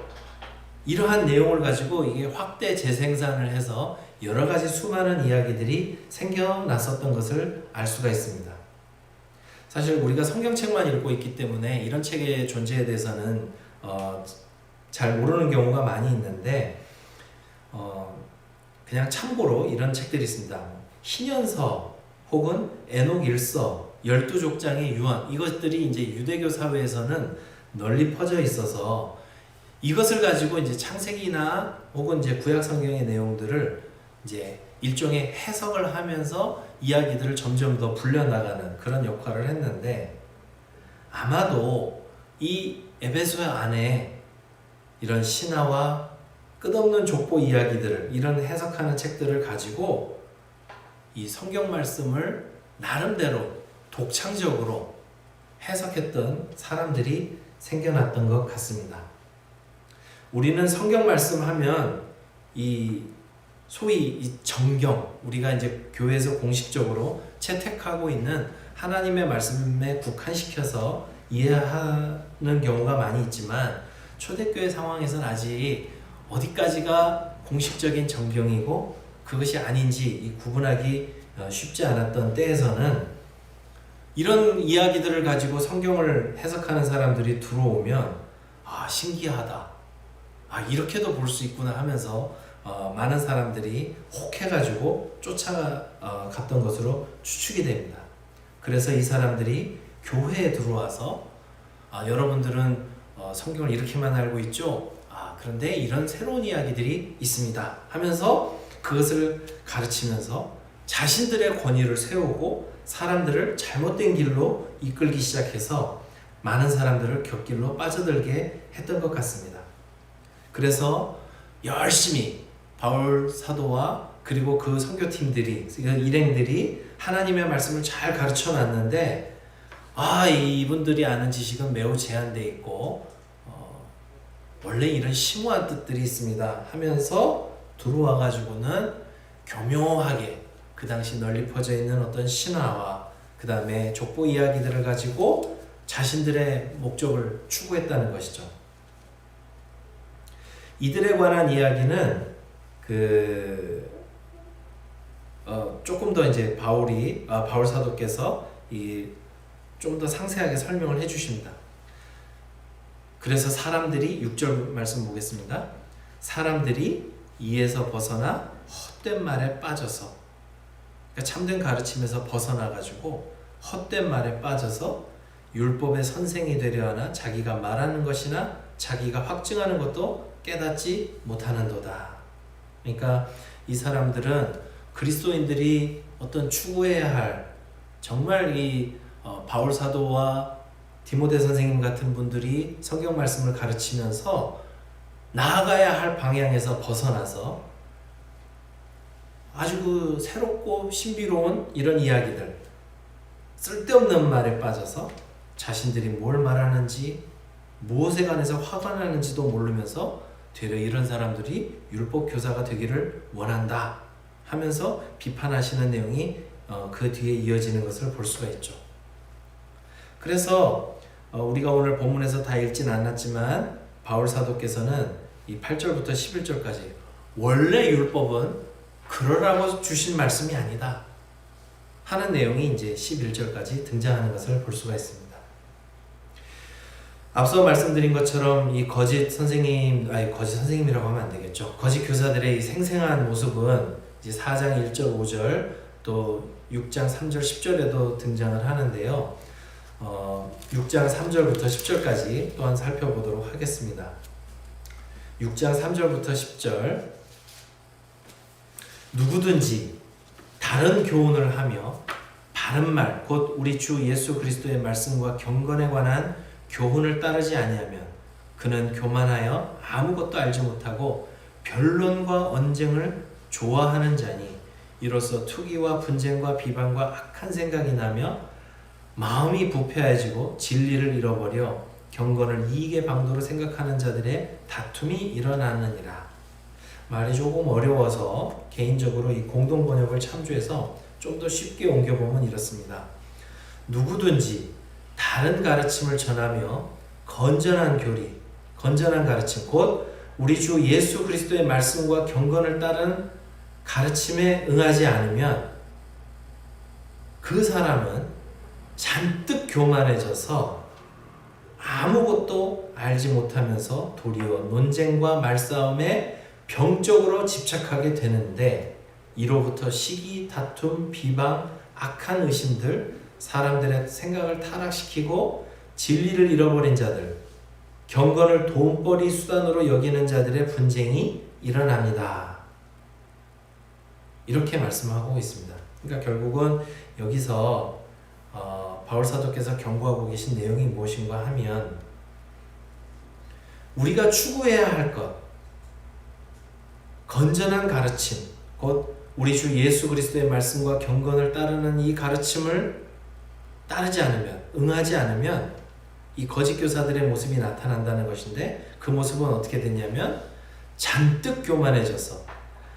D: 이러한 내용을 가지고 이게 확대 재생산을 해서 여러 가지 수많은 이야기들이 생겨났었던 것을 알 수가 있습니다. 사실 우리가 성경책만 읽고 있기 때문에 이런 책의 존재에 대해서는 잘 모르는 경우가 많이 있는데, 그냥 참고로 이런 책들이 있습니다. 희년서 혹은 에녹 일서, 12족장의 유언, 이것들이 이제 유대교 사회에서는 널리 퍼져 있어서 이것을 가지고 이제 창세기나 혹은 이제 구약 성경의 내용들을 이제 일종의 해석을 하면서 이야기들을 점점 더 불려나가는 그런 역할을 했는데, 아마도 이 에베소 안에 이런 신화와 끝없는 족보 이야기들을, 이런 해석하는 책들을 가지고 이 성경 말씀을 나름대로 독창적으로 해석했던 사람들이 생겨났던 것 같습니다. 우리는 성경 말씀하면 소위 이 정경, 우리가 이제 교회에서 공식적으로 채택하고 있는 하나님의 말씀에 국한시켜서 이해하는 경우가 많이 있지만, 초대교회 상황에서는 아직 어디까지가 공식적인 정경이고 그것이 아닌지 구분하기 쉽지 않았던 때에서는 이런 이야기들을 가지고 성경을 해석하는 사람들이 들어오면 신기하다. 이렇게도 볼 수 있구나 하면서 많은 사람들이 혹해가지고 쫓아갔던 것으로 추측이 됩니다. 그래서 이 사람들이 교회에 들어와서 여러분들은 성경을 이렇게만 알고 있죠? 그런데 이런 새로운 이야기들이 있습니다 하면서 그것을 가르치면서 자신들의 권위를 세우고 사람들을 잘못된 길로 이끌기 시작해서 많은 사람들을 곁길로 빠져들게 했던 것 같습니다. 그래서 열심히 바울 사도와 그리고 그 선교팀들이, 일행들이 하나님의 말씀을 잘 가르쳐 놨는데 이분들이 아는 지식은 매우 제한되어 있고 원래 이런 심오한 뜻들이 있습니다 하면서 들어와 가지고는 교묘하게 그 당시 널리 퍼져 있는 어떤 신화와 그 다음에 족보 이야기들을 가지고 자신들의 목적을 추구했다는 것이죠. 이들에 관한 이야기는 조금 더 이제 바울 사도께서 좀 더 상세하게 설명을 해주십니다. 그래서 사람들이 6절 말씀 보겠습니다. 사람들이 이에서 벗어나 헛된 말에 빠져서, 그러니까 참된 가르침에서 벗어나가지고 헛된 말에 빠져서 율법의 선생이 되려 하나 자기가 말하는 것이나 자기가 확증하는 것도 깨닫지 못하는도다. 그러니까 이 사람들은 그리스도인들이 어떤 추구해야 할, 정말 바울 사도와 디모데 선생님 같은 분들이 성경 말씀을 가르치면서 나아가야 할 방향에서 벗어나서 아주 새롭고 신비로운 이런 이야기들, 쓸데없는 말에 빠져서 자신들이 뭘 말하는지, 무엇에 관해서 화가 나는지도 모르면서 되려 이런 사람들이 율법 교사가 되기를 원한다 하면서 비판하시는 내용이 그 뒤에 이어지는 것을 볼 수가 있죠. 그래서 우리가 오늘 본문에서 다 읽진 않았지만 바울 사도께서는 이 8절부터 11절까지 원래 율법은 그러라고 주신 말씀이 아니다 하는 내용이 이제 11절까지 등장하는 것을 볼 수가 있습니다. 앞서 말씀드린 것처럼 이 거짓 선생님이라고 하면 안 되겠죠. 거짓 교사들의 이 생생한 모습은 이제 4장 1절 5절 또 6장 3절 10절에도 등장을 하는데요. 6장 3절부터 10절까지 또한 살펴보도록 하겠습니다. 6장 3절부터 10절 누구든지 다른 교훈을 하며 바른 말 곧 우리 주 예수 그리스도의 말씀과 경건에 관한 교훈을 따르지 아니하면 그는 교만하여 아무것도 알지 못하고 변론과 언쟁을 좋아하는 자니 이로써 투기와 분쟁과 비방과 악한 생각이 나며 마음이 부패해지고 진리를 잃어버려 경건을 이익의 방도로 생각하는 자들의 다툼이 일어나느니라. 말이 조금 어려워서 개인적으로 이 공동 번역을 참조해서 좀 더 쉽게 옮겨보면 이렇습니다. 누구든지 다른 가르침을 전하며 건전한 교리, 건전한 가르침, 곧 우리 주 예수 그리스도의 말씀과 경건을 따른 가르침에 응하지 않으면 그 사람은 잔뜩 교만해져서 아무것도 알지 못하면서 도리어 논쟁과 말싸움에 병적으로 집착하게 되는데 이로부터 시기, 다툼, 비방, 악한 의심들, 사람들의 생각을 타락시키고 진리를 잃어버린 자들, 경건을 돈벌이 수단으로 여기는 자들의 분쟁이 일어납니다. 이렇게 말씀하고 있습니다. 그러니까 결국은 여기서 바울 사도께서 경고하고 계신 내용이 무엇인가 하면 우리가 추구해야 할 것, 건전한 가르침, 곧 우리 주 예수 그리스도의 말씀과 경건을 따르는 이 가르침을 따르지 않으면, 응하지 않으면 이 거짓 교사들의 모습이 나타난다는 것인데 그 모습은 어떻게 됐냐면 잔뜩 교만해져서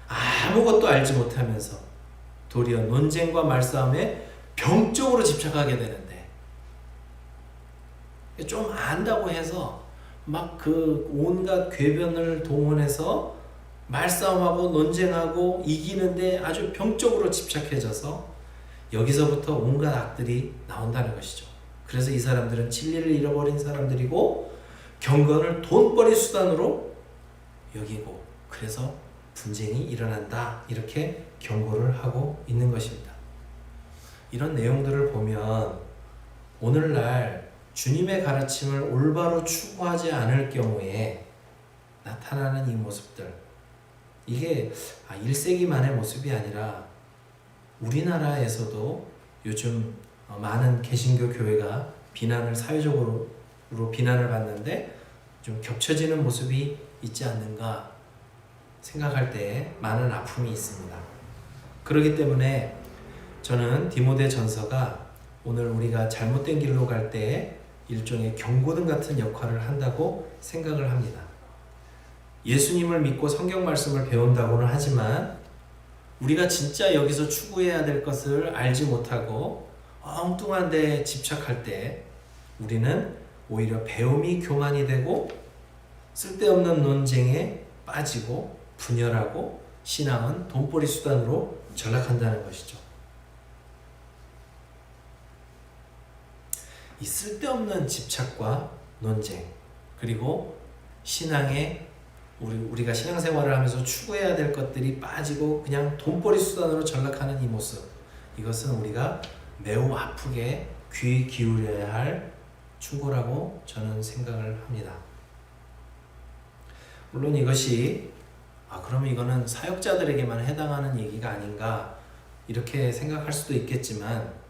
D: 아무것도 알지 못하면서 도리어 논쟁과 말싸움에 병적으로 집착하게 되는데 좀 안다고 해서 막 그 온갖 궤변을 동원해서 말싸움하고 논쟁하고 이기는데 아주 병적으로 집착해져서 여기서부터 온갖 악들이 나온다는 것이죠. 그래서 이 사람들은 진리를 잃어버린 사람들이고 경건을 돈벌이 수단으로 여기고 그래서 분쟁이 일어난다 이렇게 경고를 하고 있는 것입니다. 이런 내용들을 보면 오늘날 주님의 가르침을 올바로 추구하지 않을 경우에 나타나는 이 모습들, 이게 1세기만의 모습이 아니라 우리나라에서도 요즘 많은 개신교 교회가 사회적으로 비난을 받는데 좀 겹쳐지는 모습이 있지 않는가 생각할 때 많은 아픔이 있습니다. 그렇기 때문에 저는 디모데 전서가 오늘 우리가 잘못된 길로 갈 때 일종의 경고등 같은 역할을 한다고 생각을 합니다. 예수님을 믿고 성경 말씀을 배운다고는 하지만 우리가 진짜 여기서 추구해야 될 것을 알지 못하고 엉뚱한 데에 집착할 때 우리는 오히려 배움이 교만이 되고 쓸데없는 논쟁에 빠지고 분열하고 신앙은 돈벌이 수단으로 전락한다는 것이죠. 이 쓸데없는 집착과 논쟁 그리고 신앙에 우리가 신앙생활을 하면서 추구해야 될 것들이 빠지고 그냥 돈벌이 수단으로 전락하는 이 모습, 이것은 우리가 매우 아프게 귀 기울여야 할 충고라고 저는 생각을 합니다. 물론 이것이 그러면 이거는 사역자들에게만 해당하는 얘기가 아닌가 이렇게 생각할 수도 있겠지만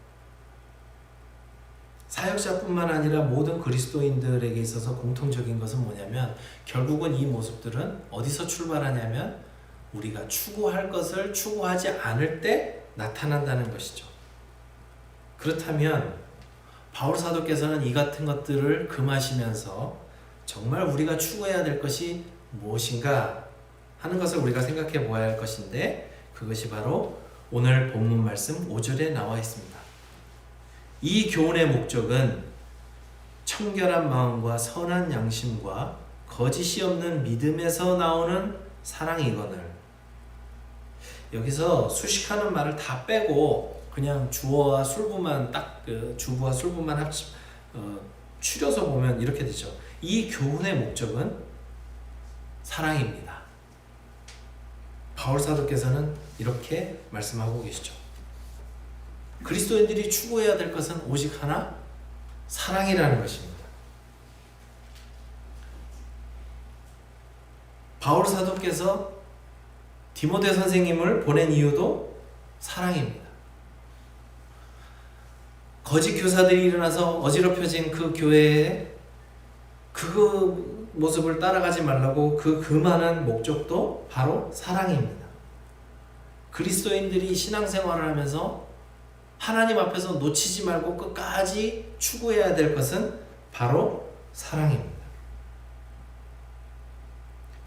D: 사역자뿐만 아니라 모든 그리스도인들에게 있어서 공통적인 것은 뭐냐면 결국은 이 모습들은 어디서 출발하냐면 우리가 추구할 것을 추구하지 않을 때 나타난다는 것이죠. 그렇다면 바울 사도께서는 이 같은 것들을 금하시면서 정말 우리가 추구해야 될 것이 무엇인가 하는 것을 우리가 생각해 보아야 할 것인데 그것이 바로 오늘 본문 말씀 5절에 나와 있습니다. 이 교훈의 목적은 청결한 마음과 선한 양심과 거짓이 없는 믿음에서 나오는 사랑이거늘. 여기서 수식하는 말을 다 빼고 그냥 주어와 술부만 주부와 술부만 추려서 보면 이렇게 되죠. 이 교훈의 목적은 사랑입니다. 바울 사도께서는 이렇게 말씀하고 계시죠. 그리스도인들이 추구해야 될 것은 오직 하나, 사랑이라는 것입니다. 바울 사도께서 디모데 선생님을 보낸 이유도 사랑입니다. 거짓 교사들이 일어나서 어지럽혀진 그 교회에 그 모습을 따라가지 말라고 그 금하는 목적도 바로 사랑입니다. 그리스도인들이 신앙생활을 하면서 하나님 앞에서 놓치지 말고 끝까지 추구해야 될 것은 바로 사랑입니다.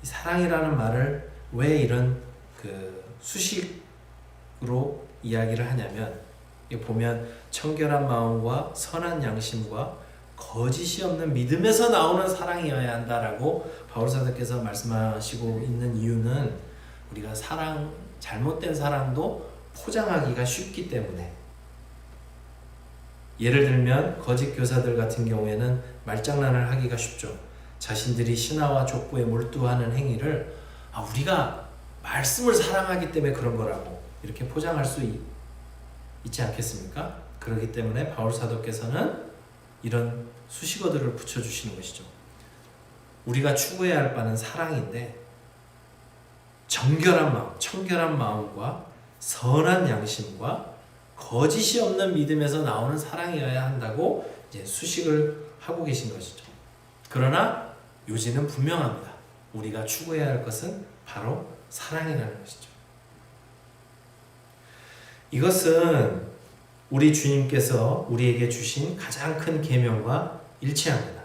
D: 이 사랑이라는 말을 왜 이런 수식으로 이야기를 하냐면 보면 청결한 마음과 선한 양심과 거짓이 없는 믿음에서 나오는 사랑이어야 한다라고 바울 사도께서 말씀하시고 있는 이유는 우리가 잘못된 사랑도 포장하기가 쉽기 때문에, 예를 들면 거짓 교사들 같은 경우에는 말장난을 하기가 쉽죠. 자신들이 신화와 족보에 몰두하는 행위를 우리가 말씀을 사랑하기 때문에 그런 거라고 이렇게 포장할 수 있지 않겠습니까? 그렇기 때문에 바울 사도께서는 이런 수식어들을 붙여주시는 것이죠. 우리가 추구해야 할 바는 사랑인데 정결한 마음, 청결한 마음과 선한 양심과 거짓이 없는 믿음에서 나오는 사랑이어야 한다고 이제 수식을 하고 계신 것이죠. 그러나 요지는 분명합니다. 우리가 추구해야 할 것은 바로 사랑이라는 것이죠. 이것은 우리 주님께서 우리에게 주신 가장 큰 계명과 일치합니다.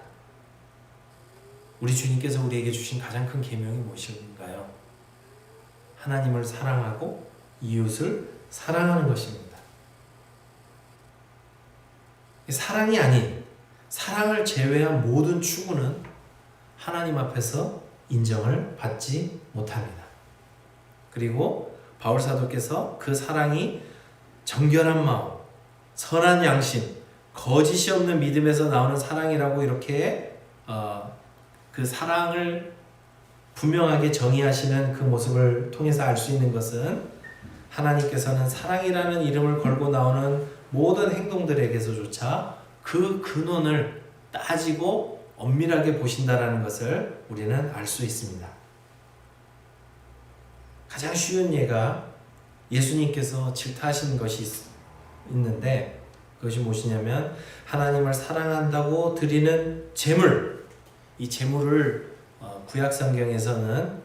D: 우리 주님께서 우리에게 주신 가장 큰 계명이 무엇인가요? 하나님을 사랑하고 이웃을 사랑하는 것입니다. 사랑이 아닌 사랑을 제외한 모든 추구는 하나님 앞에서 인정을 받지 못합니다. 그리고 바울 사도께서 그 사랑이 정결한 마음, 선한 양심, 거짓이 없는 믿음에서 나오는 사랑이라고 이렇게 그 사랑을 분명하게 정의하시는 그 모습을 통해서 알 수 있는 것은 하나님께서는 사랑이라는 이름을 걸고 나오는 모든 행동들에게서조차 그 근원을 따지고 엄밀하게 보신다라는 것을 우리는 알 수 있습니다. 가장 쉬운 예가 예수님께서 질타하신 것이 있는데 그것이 무엇이냐면 하나님을 사랑한다고 드리는 제물, 이 제물을 구약 성경에서는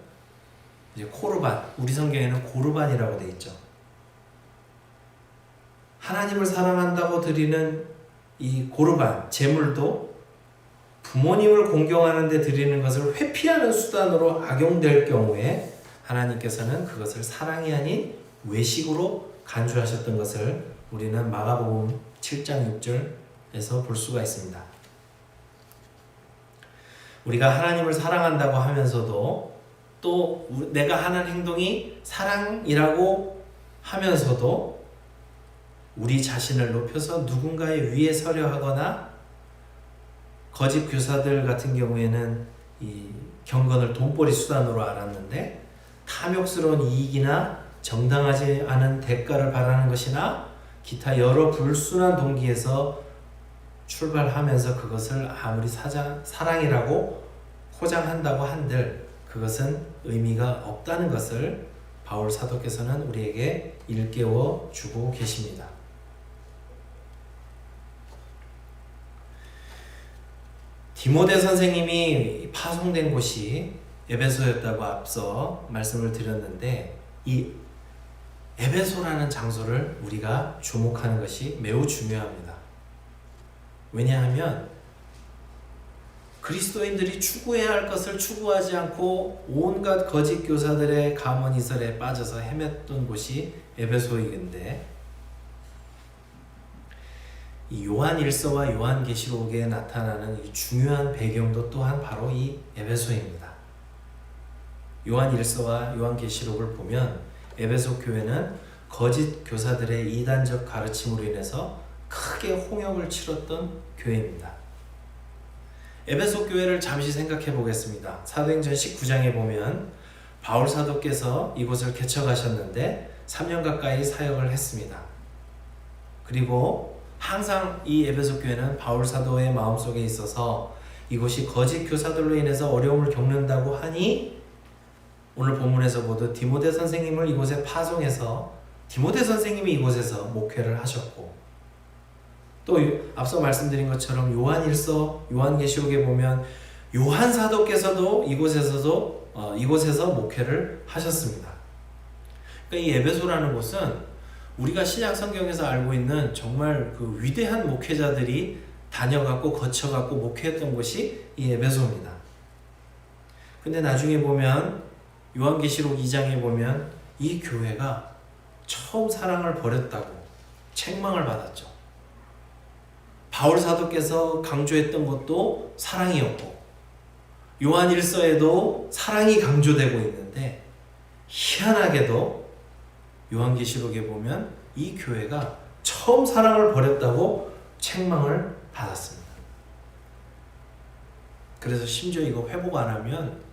D: 이제 코르반, 우리 성경에는 고르반이라고 되어 있죠. 하나님을 사랑한다고 드리는 이 고르반, 제물도 부모님을 공경하는 데 드리는 것을 회피하는 수단으로 악용될 경우에 하나님께서는 그것을 사랑이 아닌 외식으로 간주하셨던 것을 우리는 마가복음 7장 6절에서 볼 수가 있습니다. 우리가 하나님을 사랑한다고 하면서도 또 내가 하는 행동이 사랑이라고 하면서도 우리 자신을 높여서 누군가의 위에 서려 하거나 거짓 교사들 같은 경우에는 이 경건을 돈벌이 수단으로 알았는데 탐욕스러운 이익이나 정당하지 않은 대가를 바라는 것이나 기타 여러 불순한 동기에서 출발하면서 그것을 아무리 사랑이라고 포장한다고 한들 그것은 의미가 없다는 것을 바울 사도께서는 우리에게 일깨워 주고 계십니다. 디모데 선생님이 파송된 곳이 에베소였다고 앞서 말씀을 드렸는데 이 에베소라는 장소를 우리가 주목하는 것이 매우 중요합니다. 왜냐하면 그리스도인들이 추구해야 할 것을 추구하지 않고 온갖 거짓 교사들의 가문이설에 빠져서 헤맸던 곳이 에베소인데 이 요한일서와 요한계시록에 나타나는 이 중요한 배경도 또한 바로 이 에베소입니다. 요한일서와 요한계시록을 보면 에베소 교회는 거짓 교사들의 이단적 가르침으로 인해서 크게 홍역을 치렀던 교회입니다. 에베소 교회를 잠시 생각해 보겠습니다. 사도행전 19장에 보면 바울 사도께서 이곳을 개척하셨는데 3년 가까이 사역을 했습니다. 그리고 항상 이 에베소 교회는 바울 사도의 마음속에 있어서 이곳이 거짓 교사들로 인해서 어려움을 겪는다고 하니 오늘 본문에서 보듯 디모데 선생님을 이곳에 파송해서 디모데 선생님이 이곳에서 목회를 하셨고 또 앞서 말씀드린 것처럼 요한일서, 요한계시록에 보면 요한 사도께서도 이곳에서 목회를 하셨습니다. 그러니까 이 에베소라는 곳은 우리가 신약 성경에서 알고 있는 정말 그 위대한 목회자들이 다녀갔고 거쳐갔고 목회했던 곳이 이 에베소입니다. 근데 나중에 보면 요한계시록 2장에 보면 이 교회가 처음 사랑을 버렸다고 책망을 받았죠. 바울 사도께서 강조했던 것도 사랑이었고 요한일서에도 사랑이 강조되고 있는데 희한하게도 요한계시록에 보면 이 교회가 처음 사랑을 버렸다고 책망을 받았습니다. 그래서 심지어 이거 회복 안 하면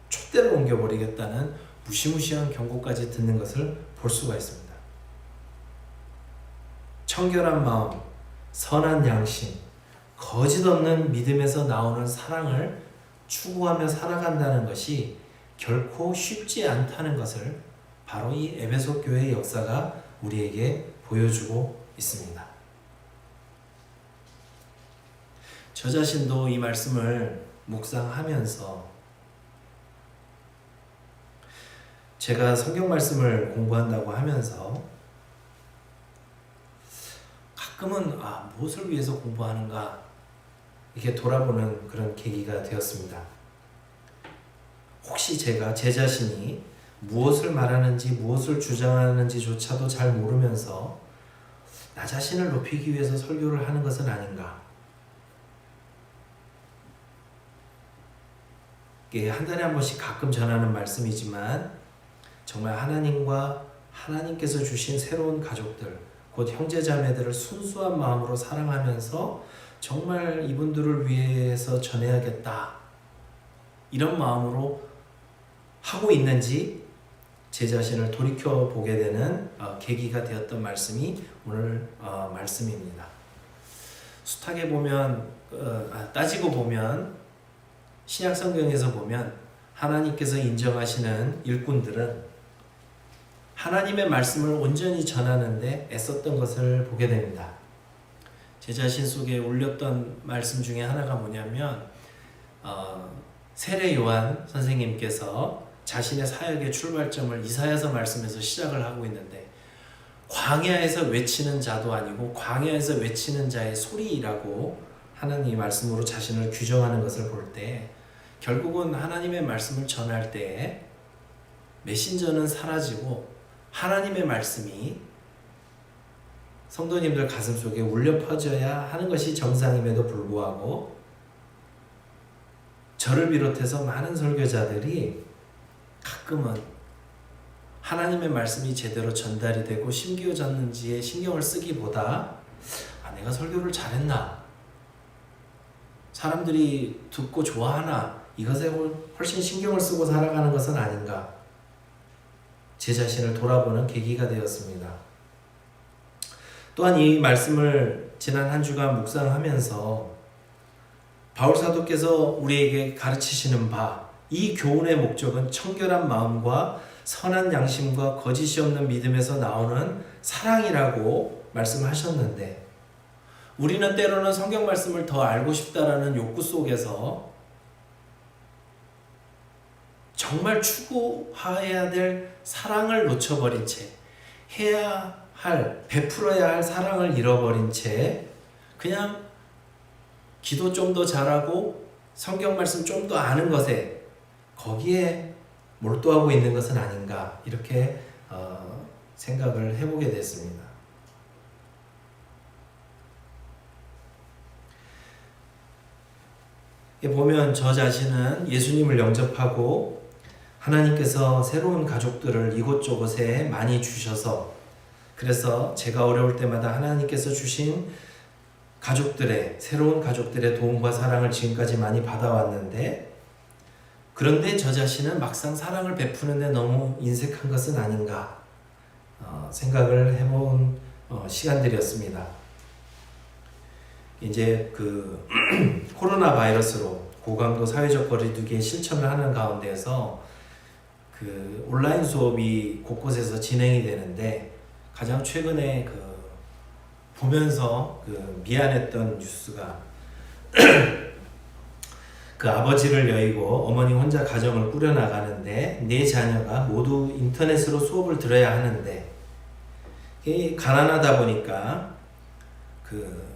D: 촛대를 옮겨버리겠다는 무시무시한 경고까지 듣는 것을 볼 수가 있습니다. 청결한 마음, 선한 양심, 거짓 없는 믿음에서 나오는 사랑을 추구하며 살아간다는 것이 결코 쉽지 않다는 것을 바로 이 에베소 교회의 역사가 우리에게 보여주고 있습니다. 저 자신도 이 말씀을 묵상하면서 제가 성경 말씀을 공부한다고 하면서 가끔은 무엇을 위해서 공부하는가 이렇게 돌아보는 그런 계기가 되었습니다. 혹시 제가 제 자신이 무엇을 말하는지 무엇을 주장하는지조차도 잘 모르면서 나 자신을 높이기 위해서 설교를 하는 것은 아닌가. 이게 한 달에 한 번씩 가끔 전하는 말씀이지만 정말 하나님과 하나님께서 주신 새로운 가족들, 곧 형제자매들을 순수한 마음으로 사랑하면서 정말 이분들을 위해서 전해야겠다 이런 마음으로 하고 있는지 제 자신을 돌이켜보게 되는 계기가 되었던 말씀이 오늘 말씀입니다. 숱하게 보면 따지고 보면 신약 성경에서 보면 하나님께서 인정하시는 일꾼들은 하나님의 말씀을 온전히 전하는데 애썼던 것을 보게 됩니다. 제 자신 속에 올렸던 말씀 중에 하나가 뭐냐면 세례 요한 선생님께서 자신의 사역의 출발점을 이사야서 말씀에서 시작을 하고 있는데 광야에서 외치는 자도 아니고 광야에서 외치는 자의 소리라고 하나님의 말씀으로 자신을 규정하는 것을 볼 때 결국은 하나님의 말씀을 전할 때 메신저는 사라지고 하나님의 말씀이 성도님들 가슴속에 울려 퍼져야 하는 것이 정상임에도 불구하고 저를 비롯해서 많은 설교자들이 가끔은 하나님의 말씀이 제대로 전달이 되고 심기어졌는지에 신경을 쓰기보다 내가 설교를 잘했나? 사람들이 듣고 좋아하나? 이것에 훨씬 신경을 쓰고 살아가는 것은 아닌가? 제 자신을 돌아보는 계기가 되었습니다. 또한 이 말씀을 지난 한 주간 묵상하면서 바울 사도께서 우리에게 가르치시는 바, 이 교훈의 목적은 청결한 마음과 선한 양심과 거짓이 없는 믿음에서 나오는 사랑이라고 말씀하셨는데 우리는 때로는 성경 말씀을 더 알고 싶다라는 욕구 속에서 정말 추구해야 될 사랑을 놓쳐버린 채 해야 할, 베풀어야 할 사랑을 잃어버린 채 그냥 기도 좀 더 잘하고 성경 말씀 좀 더 아는 것에 거기에 몰두하고 있는 것은 아닌가 이렇게 생각을 해보게 됐습니다. 보면 저 자신은 예수님을 영접하고 하나님께서 새로운 가족들을 이곳저곳에 많이 주셔서 그래서 제가 어려울 때마다 하나님께서 주신 가족들의 새로운 가족들의 도움과 사랑을 지금까지 많이 받아왔는데 그런데 저 자신은 막상 사랑을 베푸는데 너무 인색한 것은 아닌가 생각을 해본 시간들이었습니다. 이제 그 코로나 바이러스로 고강도 사회적 거리두기의 실천을 하는 가운데서 그 온라인 수업이 곳곳에서 진행이 되는데 가장 최근에 그 보면서 그 미안했던 뉴스가 그 아버지를 여의고 어머니 혼자 가정을 꾸려나가는데 네 자녀가 모두 인터넷으로 수업을 들어야 하는데 가난하다 보니까 그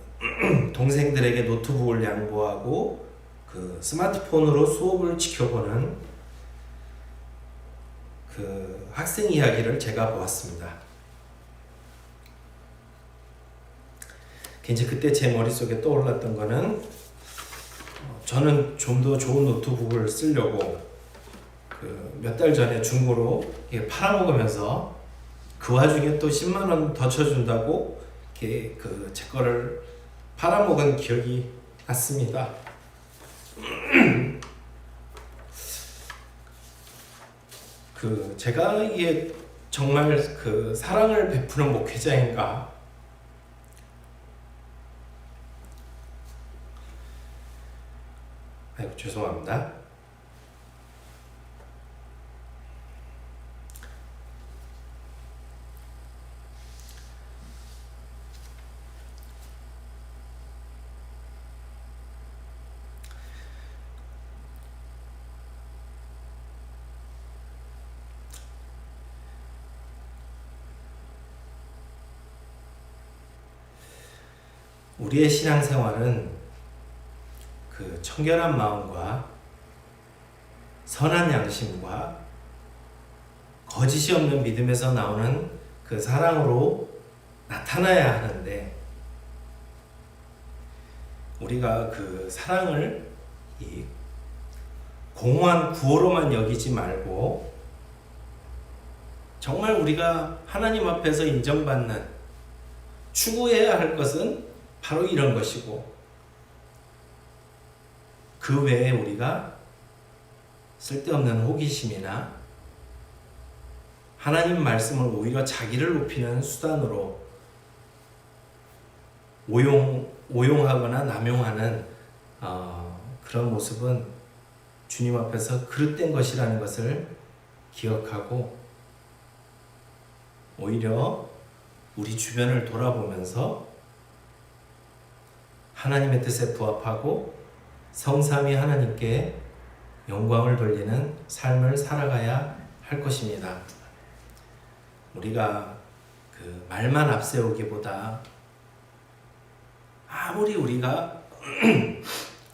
D: 동생들에게 노트북을 양보하고 그 스마트폰으로 수업을 지켜보는 그 학생 이야기를 제가 보았습니다. 이제 그때 제 머릿속에 떠올랐던 거는 저는 좀 더 좋은 노트북을 쓰려고 그 몇 달 전에 중고로 팔아먹으면서 그 와중에 또 10만 원 더 쳐준다고 이렇게 그 제 거를 팔아먹은 기억이 났습니다. 그 제가 이게 정말 그 사랑을 베푸는 목회자인가? 아이고 죄송합니다. 우리의 신앙생활은 그 청결한 마음과 선한 양심과 거짓이 없는 믿음에서 나오는 그 사랑으로 나타나야 하는데 우리가 그 사랑을 이 공허한 구호로만 여기지 말고 정말 우리가 하나님 앞에서 인정받는 추구해야 할 것은 바로 이런 것이고, 그 외에 우리가 쓸데없는 호기심이나 하나님 말씀을 오히려 자기를 높이는 수단으로 오용하거나 남용하는 그런 모습은 주님 앞에서 그릇된 것이라는 것을 기억하고, 오히려 우리 주변을 돌아보면서 하나님의 뜻에 부합하고 성삼위 하나님께 영광을 돌리는 삶을 살아가야 할 것입니다. 우리가 그 말만 앞세우기보다 아무리 우리가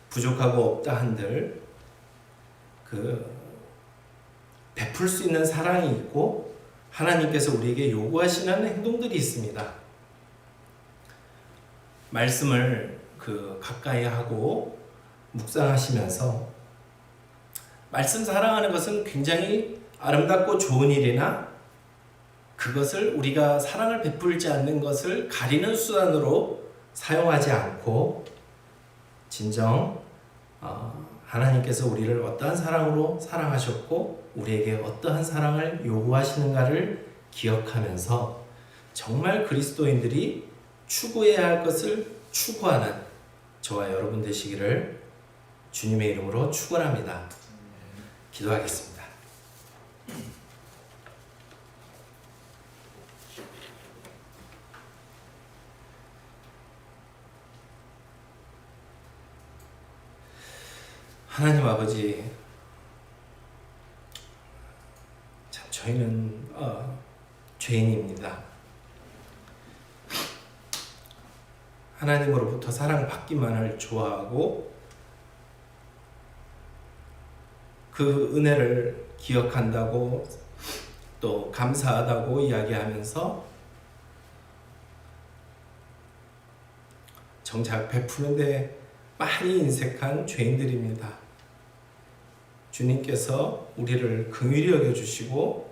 D: 부족하고 없다 한들 그 베풀 수 있는 사랑이 있고 하나님께서 우리에게 요구하시는 행동들이 있습니다. 말씀을 가까이 하고 묵상하시면서 말씀 사랑하는 것은 굉장히 아름답고 좋은 일이나 그것을 우리가 사랑을 베풀지 않는 것을 가리는 수단으로 사용하지 않고 진정 하나님께서 우리를 어떠한 사랑으로 사랑하셨고 우리에게 어떠한 사랑을 요구하시는가를 기억하면서 정말 그리스도인들이 추구해야 할 것을 추구하는 저와 여러분 되시기를 주님의 이름으로 축원합니다. 기도하겠습니다. 하나님 아버지, 참 저희는 죄인입니다. 하나님으로부터 사랑받기만을 좋아하고 그 은혜를 기억한다고 또 감사하다고 이야기하면서 정작 베푸는데 많이 인색한 죄인들입니다. 주님께서 우리를 긍휼히 여겨주시고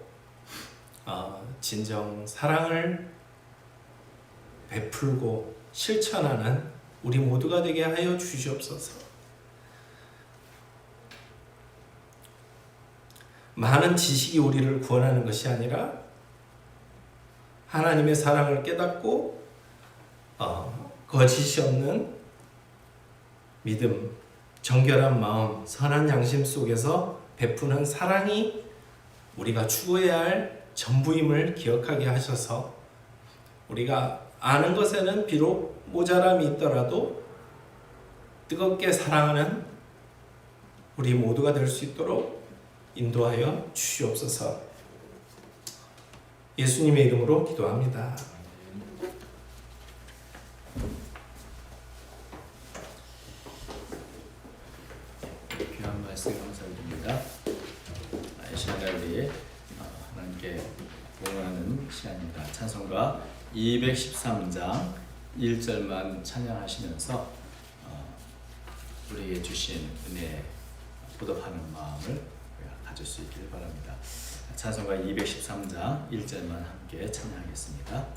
D: 진정 사랑을 베풀고 실천하는 우리 모두가 되게 하여 주시옵소서. 많은 지식이 우리를 구원하는 것이 아니라 하나님의 사랑을 깨닫고 거짓이 없는 믿음, 정결한 마음, 선한 양심 속에서 베푸는 사랑이 우리가 추구해야 할 전부임을 기억하게 하셔서 우리가 아는 것에는 비록 모자람이 있더라도 뜨겁게 사랑하는 우리 모두가 될 수 있도록 인도하여 주시옵소서. 예수님의 이름으로 기도합니다.
A: 귀한 말씀 감사드립니다. 이 시간에 우리 하나님께 봉헌하는 시간입니다. 찬송가 213장 1절만 찬양하시면서 우리에게 주신 은혜에 보답하는 마음을 가질 수 있기를 바랍니다. 찬송가 213장 1절만 함께 찬양하겠습니다.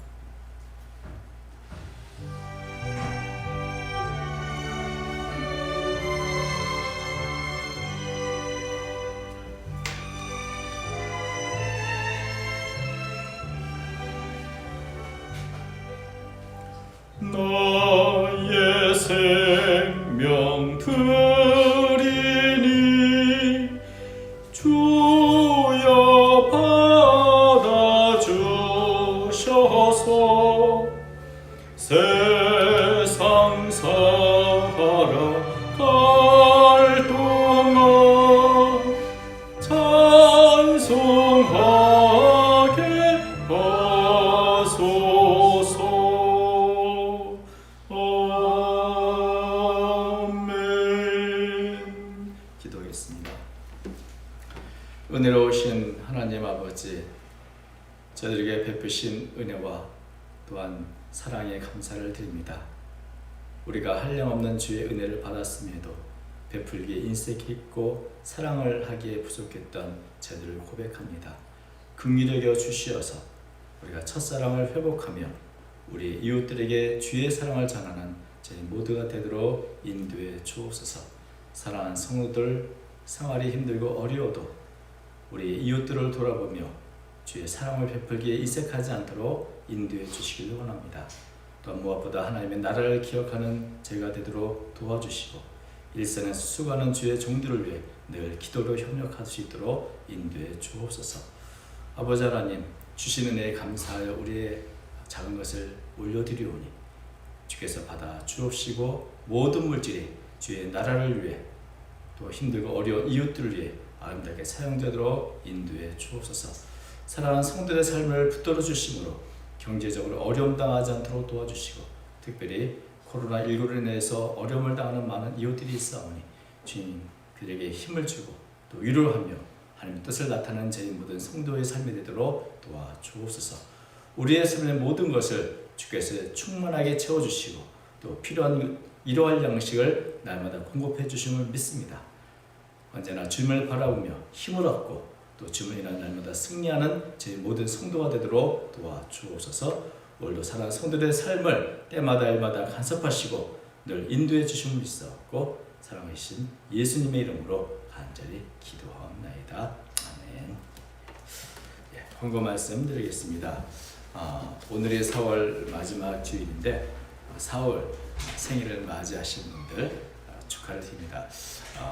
B: 나의 생명 드리니 주여 받아주셔서 세상 살아갈 동안 찬송하게 하소서.
A: 기도하겠습니다. 은혜로우신 하나님 아버지, 저들에게 베푸신 은혜와 또한 사랑에 감사를 드립니다. 우리가 한량없는 주의 은혜를 받았음에도 베풀기에 인색했고 사랑을 하기에 부족했던 저들을 고백합니다. 긍휼히 여겨 주시어서 우리가 첫사랑을 회복하며 우리 이웃들에게 주의 사랑을 전하는 저희 모두가 되도록 인도해 주옵소서. 사랑하는 성도들, 생활이 힘들고 어려워도 우리 이웃들을 돌아보며 주의 사랑을 베풀기에 이색하지 않도록 인도해 주시길 원합니다. 또한 무엇보다 하나님의 나라를 기억하는 저희가 되도록 도와주시고 일선에서 수고하는 주의 종들을 위해 늘 기도로 협력할 수 있도록 인도해 주옵소서. 아버지 하나님, 주신 은혜에 감사하여 우리의 작은 것을 올려드리오니 주께서 받아 주옵시고 모든 물질이 주의 나라를 위해 또 힘들고 어려운 이웃들을 위해 아름답게 사용되도록 인도해 주옵소서. 사랑하는 성도의 삶을 붙들어 주심으로 경제적으로 어려움 당하지 않도록 도와주시고 특별히 코로나19로 인해서 어려움을 당하는 많은 이웃들이 있사오니 주님 그들에게 힘을 주고 또 위로하며 하나님의 뜻을 나타내는 저희 모든 성도의 삶이 되도록 도와주옵소서. 우리의 삶의 모든 것을 주께서 충만하게 채워주시고 또 필요한 이러한 양식을 날마다 공급해 주심을 믿습니다. 언제나 주님을 바라보며 힘을 얻고 또 주님을 인한 날마다 승리하는 저희 모든 성도가 되도록 도와주옵소서. 오늘도 사랑하는 성도들의 삶을 때마다 일마다 간섭하시고 늘 인도해 주심을 믿사옵고 사랑하신 예수님의 이름으로 간절히 기도하옵나이다. 아멘. 권고 말씀 드리겠습니다. 오늘이 4월 마지막 주일인데 4월 생일을 맞이하신 분들 축하를 드립니다.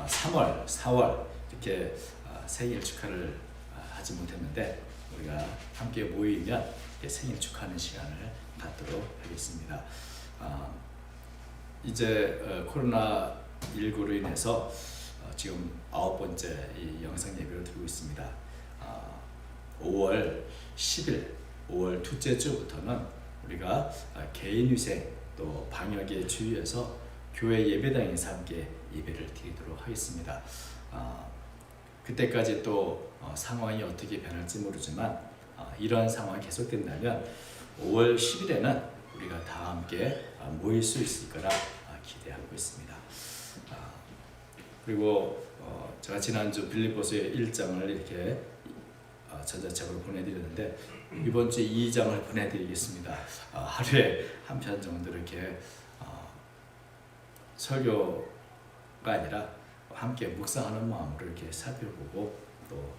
A: 3월, 4월 이렇게 생일 축하를 하지 못했는데 우리가 함께 모이면 생일 축하하는 시간을 갖도록 하겠습니다. 이제 코로나19로 인해서 지금 9번째 이 영상 예배를 드리고 있습니다. 5월 10일, 5월 둘째 주부터는 우리가 개인위생 또 방역에 주의해서 교회 예배당에서 함께 예배를 드리도록 하겠습니다. 그때까지 또 상황이 어떻게 변할지 모르지만 이러한 상황이 계속된다면 5월 10일에는 우리가 다 함께 모일 수 있을 거라 기대하고 있습니다. 그리고 제가 지난주 빌립보서의 1장을 이렇게 전자책으로 보내드렸는데 이번 주 2장을 보내드리겠습니다. 하루에 한 편 정도 이렇게 설교가 아니라 함께 묵상하는 마음으로 이렇게 살펴보고 또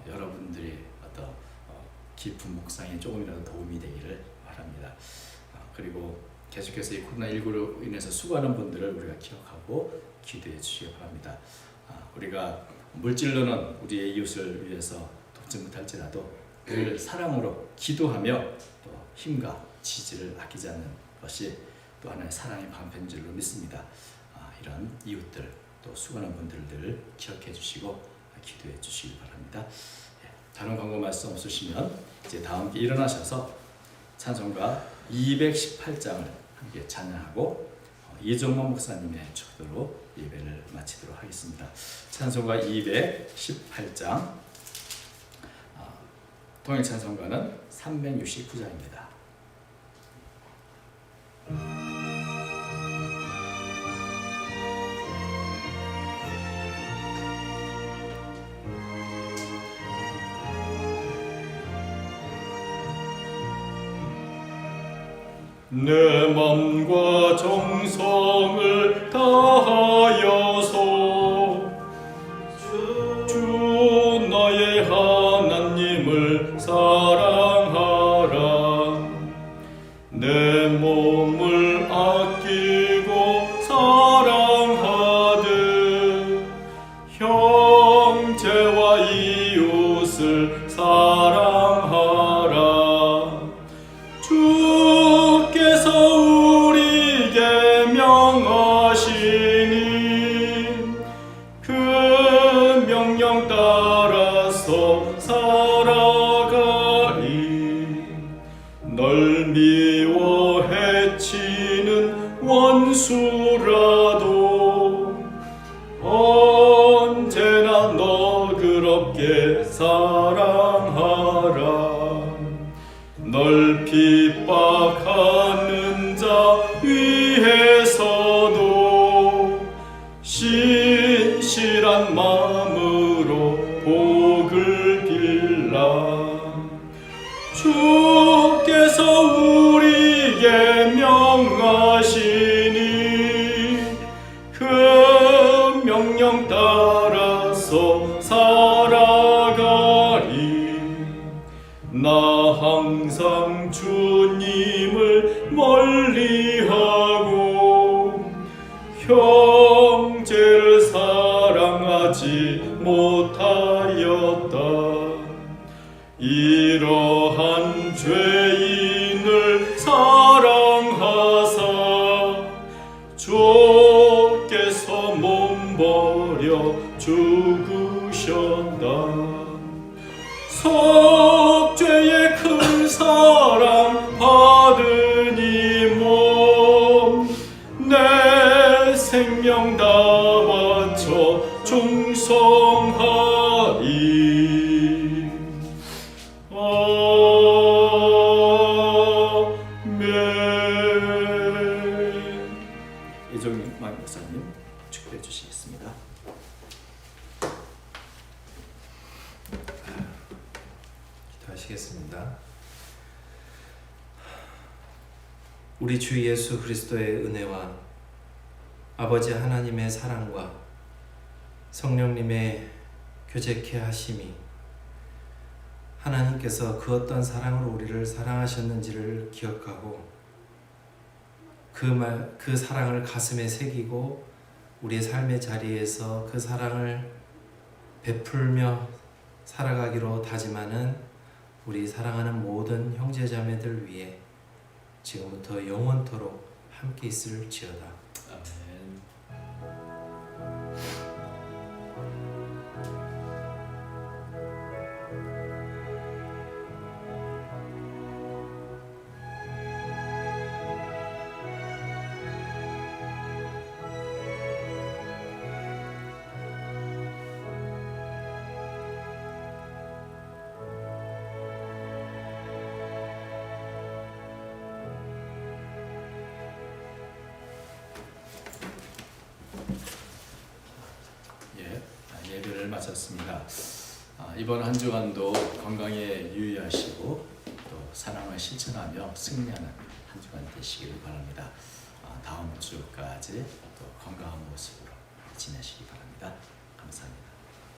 A: 여러분들이 어떤 깊은 묵상에 조금이라도 도움이 되기를 바랍니다. 그리고 계속해서 이 코로나19로 인해서 수고하는 분들을 우리가 기억하고 기도해 주시기 바랍니다. 우리가 물질로는 우리의 이웃을 위해서 돕지 못할지라도 늘 사랑으로 기도하며 또 힘과 지지를 아끼지 않는 것이 또 하나의 사랑의 방편인 줄로 믿습니다. 이런 이웃들 또 수고하는 분들을 기억해 주시고 기도해 주시기 바랍니다. 다른 광고 말씀 없으시면 이제 다 함께 일어나셔서 찬송가 218장을 함께 찬양하고 이종만 목사님의 축도로 예배를 마치도록 하겠습니다. 찬송가 218장 통일 찬송가는 369장입니다.
B: 내 맘과 정성을 다하여서 주 나의 하나님을 사랑하라. 내 몸을 아끼고 사랑하듯 형제와 이웃을 사랑하라. 주께서 우리에게 명하시니 그 명령 따라서 살아가리. 널 미워 해치는 원수라도 언제나 너그럽게 사랑하라. 널 핍박하는 자 위해서도 신실한 마음으로 복을 빌라. 주께서 우리에게 우리에게 명하시니 그 명령 따라서 살아가리. 나 항상 주님을 멀리하고 형제를 사랑하지 못하였다. 이러한 죄인을 사랑하사 주께서 몸버려 죽으셨다. 속죄의 큰 사랑 받으니 몸내 생명 다 바쳐 충성하리.
A: 이종만 목사님 축도해 주시겠습니다.
D: 기도하시겠습니다. 우리 주 예수 그리스도의 은혜와 아버지 하나님의 사랑과 성령님의 교제케 하심이 하나님께서 그 어떤 사랑으로 우리를 사랑하셨는지를 기억하고 그 사랑을 가슴에 새기고 우리의 삶의 자리에서 그 사랑을 베풀며 살아가기로 다짐하는 우리 사랑하는 모든 형제자매들 위해 지금부터 영원토록 함께 있을지어다.
A: 아멘. 예배를 마쳤습니다. 이번 한 주간도 건강에 유의하시고 또 사랑을 실천하며 승리하는 한 주간 되시길 바랍니다. 다음 주까지 또 건강한 모습으로 지내시기 바랍니다. 감사합니다.